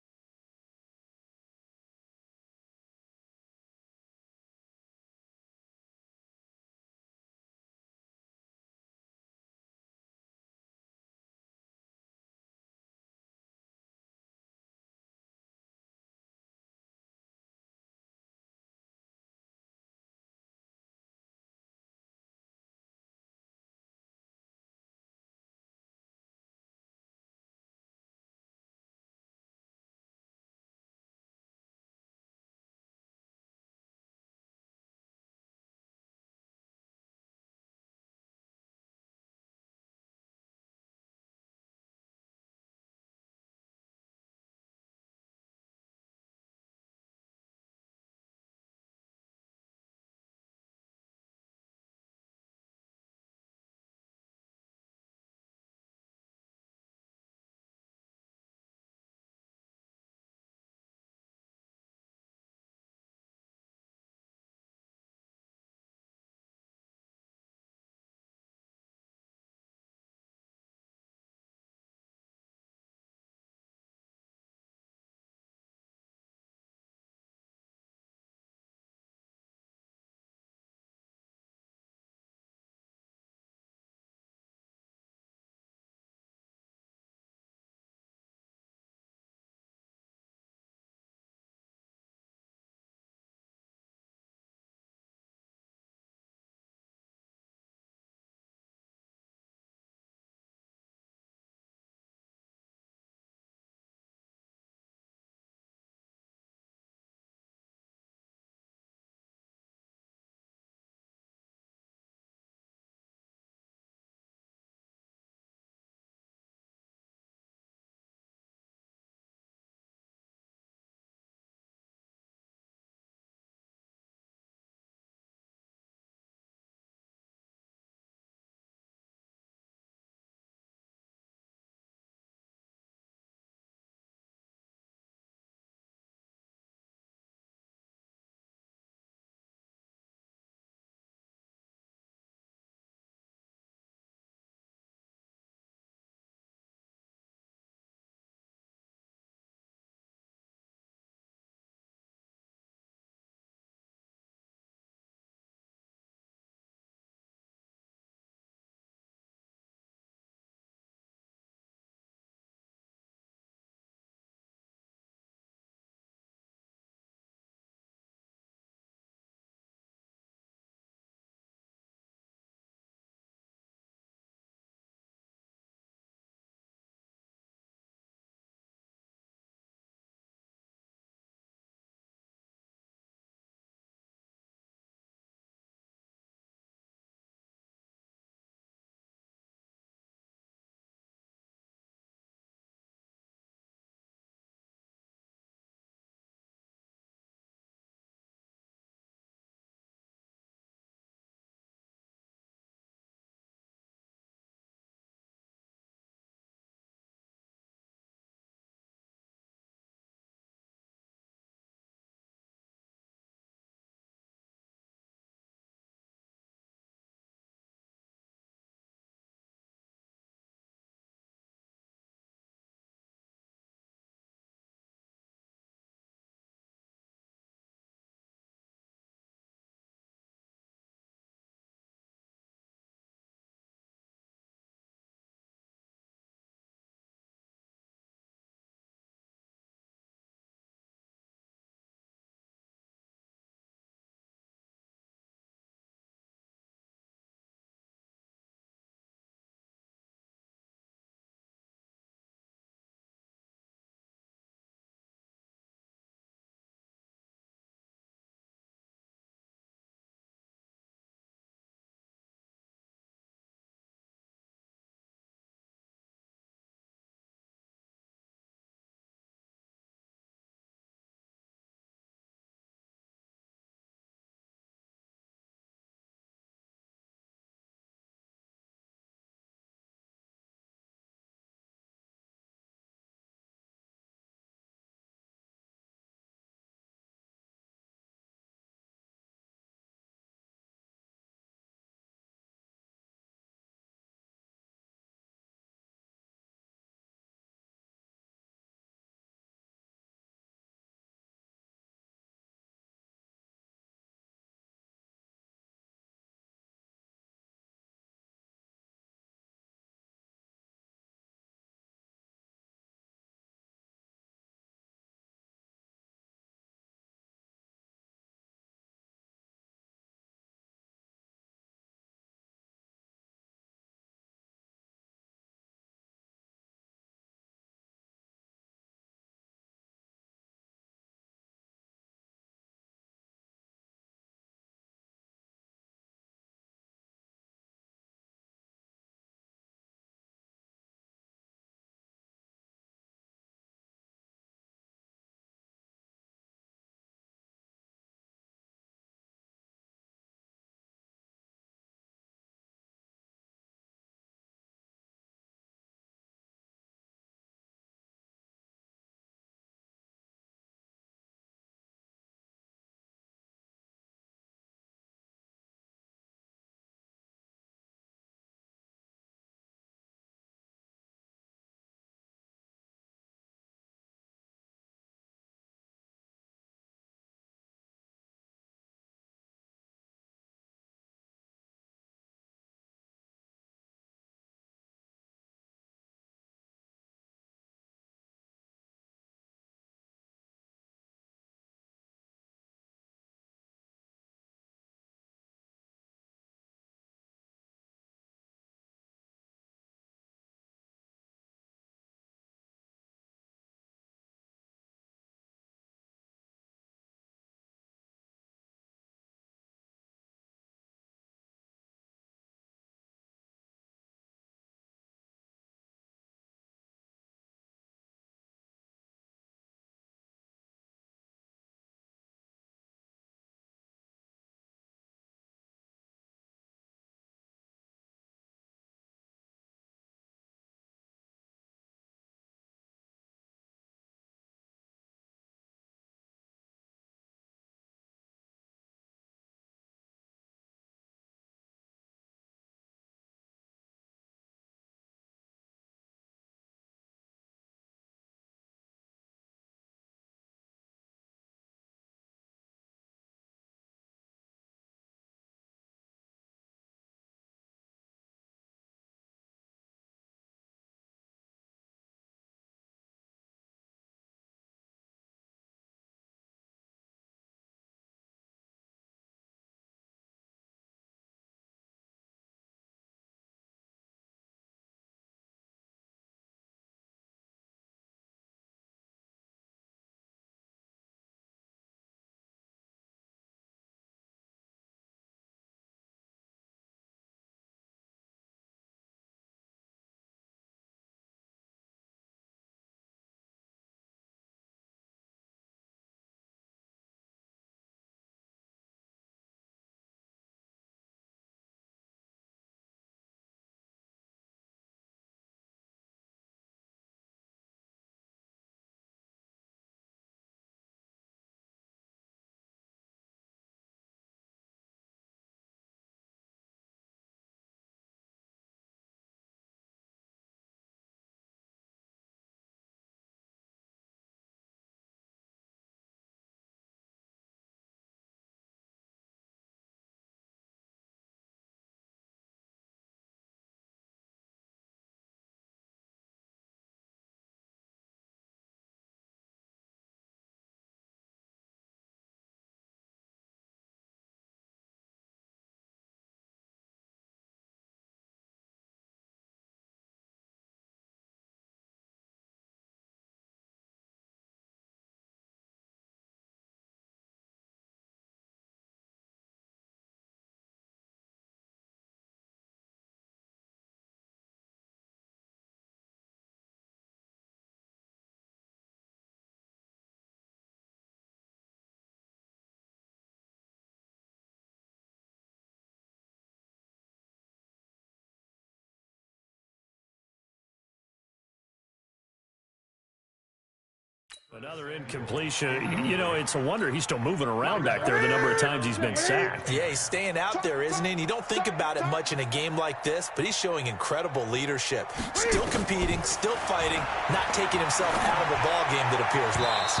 Another incompletion. You know, it's a wonder he's still moving around back there the number of times he's been sacked.
Yeah, he's staying out there, isn't he? And you don't think about it much in a game like this, but he's showing incredible leadership. Still competing, still fighting, not taking himself out of a ball game that appears lost.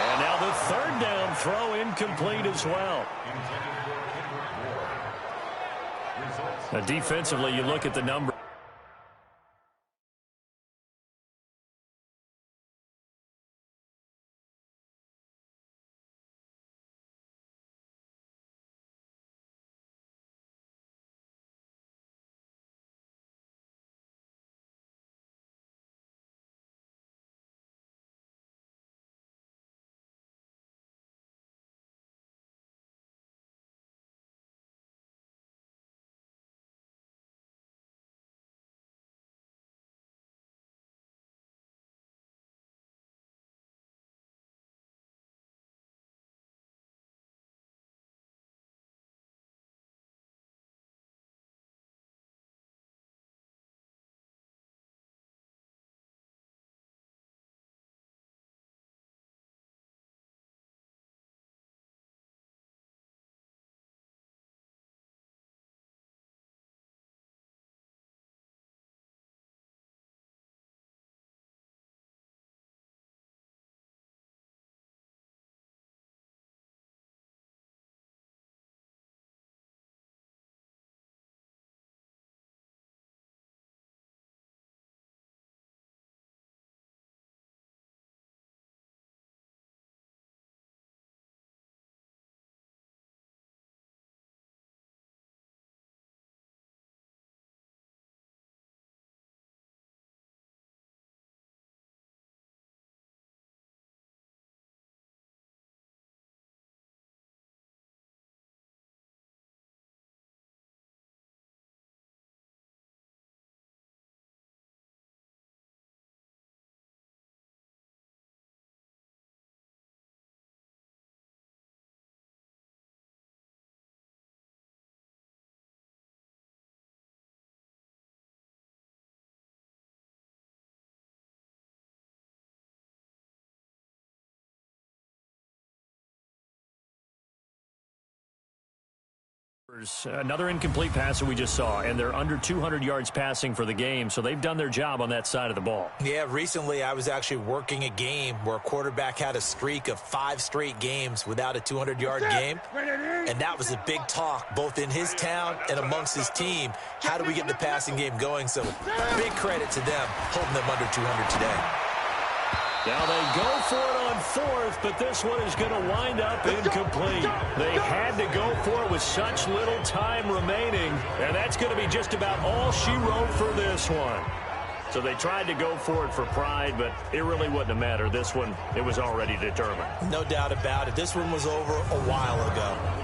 And now the third down throw incomplete as well. Now defensively, you look at the number. Another incomplete passer we just saw, and they're under 200 yards passing for the game, so they've done their job on that side of the ball.
Yeah, recently I was actually working a game where a quarterback had a streak of 5 straight games without a 200-yard game, and that was a big talk both in his town and amongst his team. How do we get the passing game going? So big credit to them holding them under 200 today.
Now they go for it on fourth, but this one is going to wind up incomplete. They had to go for it with such little time remaining, and that's going to be just about all she wrote for this one. So they tried to go for it for pride, but it really wouldn't have mattered. This one, it was already determined.
No doubt about it. This one was over a while ago.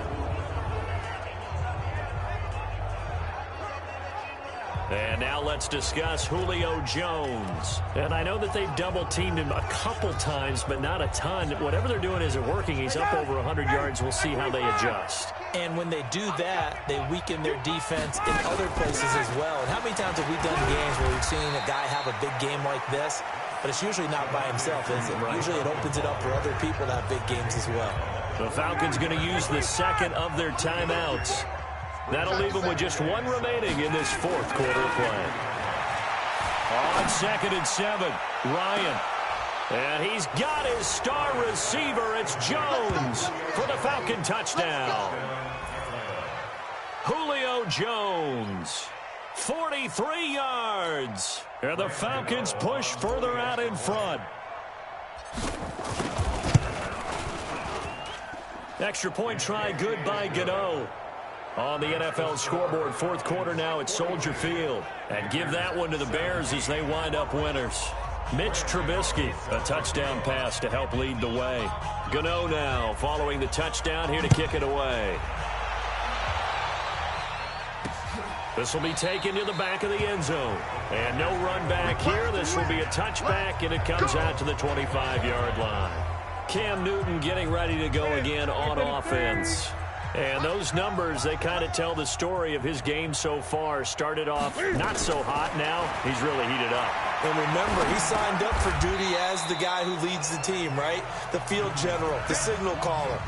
And now let's discuss Julio Jones. And I know that they've double-teamed him a couple times, but not a ton. Whatever they're doing isn't working. He's up over 100 yards. We'll see how they adjust.
And when they do that, they weaken their defense in other places as well. And how many times have we done games where we've seen a guy have a big game like this, but it's usually not by himself, is it? Right. Usually it opens it up for other people to have big games as well.
The Falcons going to use the second of their timeouts. That'll leave them with just one remaining in this fourth quarter play. On 2nd and 7, Ryan. And he's got his star receiver. It's Jones for the Falcon touchdown. Julio Jones, 43 yards. And the Falcons push further out in front. Extra point try good by Gano. On the NFL scoreboard, fourth quarter now at Soldier Field. And give that one to the Bears as they wind up winners. Mitch Trubisky, a touchdown pass to help lead the way. Gano now following the touchdown here to kick it away. This will be taken to the back of the end zone. And no run back here. This will be a touchback, and it comes out to the 25-yard line. Cam Newton getting ready to go again on offense. And those numbers, they kind of tell the story of his game so far. Started off not so hot. Now he's really heated up.
And remember, he signed up for duty as the guy who leads the team, right? The field general, the signal caller.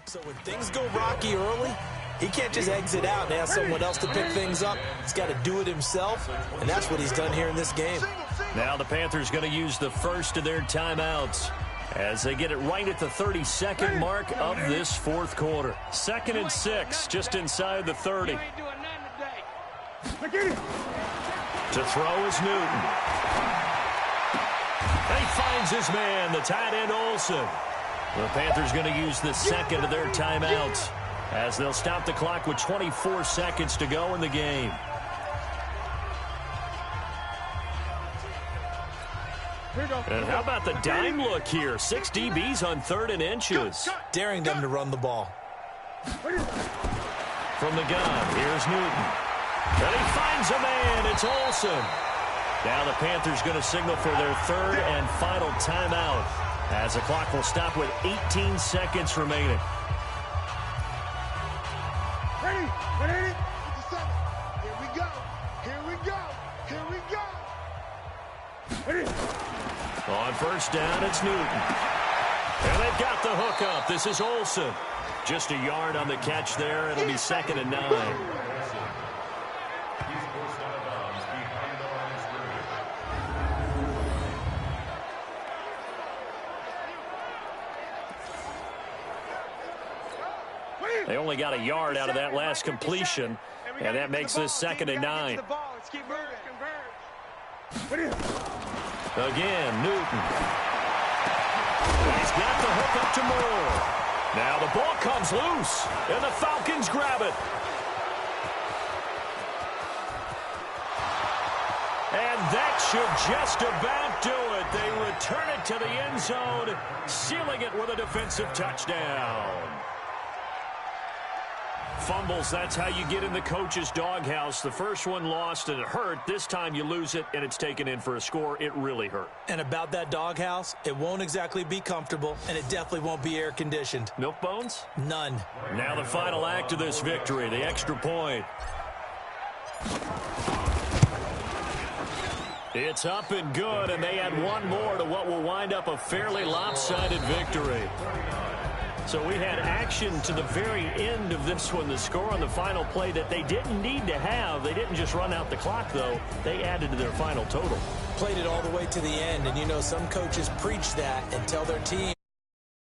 So when things go rocky early, he can't just exit out and ask someone else to pick things up. He's got to do it himself, and that's what he's done here in this game.
Now the Panthers going to use the first of their timeouts as they get it right at the 32nd mark of this fourth quarter. 2nd and 6, just inside the 30. To throw is Newton. And he finds his man, the tight end Olsen. The Panthers going to use the second of their timeouts as they'll stop the clock with 24 seconds to go in the game. And how about the dime look here? 6 DBs on 3rd and inches.
Daring them to run the ball.
From the gun, here's Newton. And he finds a man. It's Olsen. Now the Panthers going to signal for their 3rd and final timeout as the clock will stop with 18 seconds remaining.
Ready? Ready? 57. Here we go. Here we go. Here we go. Ready?
On first down, it's Newton. And they've got the hook up. This is Olsen. Just a yard on the catch there. It'll be 2nd and 9. They only got a yard out of that last completion, and that makes this 2nd and 9. Again, Newton. He's got the hook up to Moore. Now the ball comes loose, and the Falcons grab it. And that should just about do it. They return it to the end zone, sealing it with a defensive touchdown. Fumbles, that's how you get in the coach's doghouse. The first one lost and it hurt. This time you lose it and it's taken in for a score. It really hurt.
And about that doghouse, it won't exactly be comfortable, and it definitely won't be air-conditioned.
Milk bones?
None.
Now the final act of this victory, the extra point. It's up and good, and they add one more to what will wind up a fairly lopsided victory. So we had action to the very end of this one. The score on the final play that they didn't need to have. They didn't just run out the clock, though. They added to their final total.
Played it all the way to the end, and you know some coaches preach that and tell their team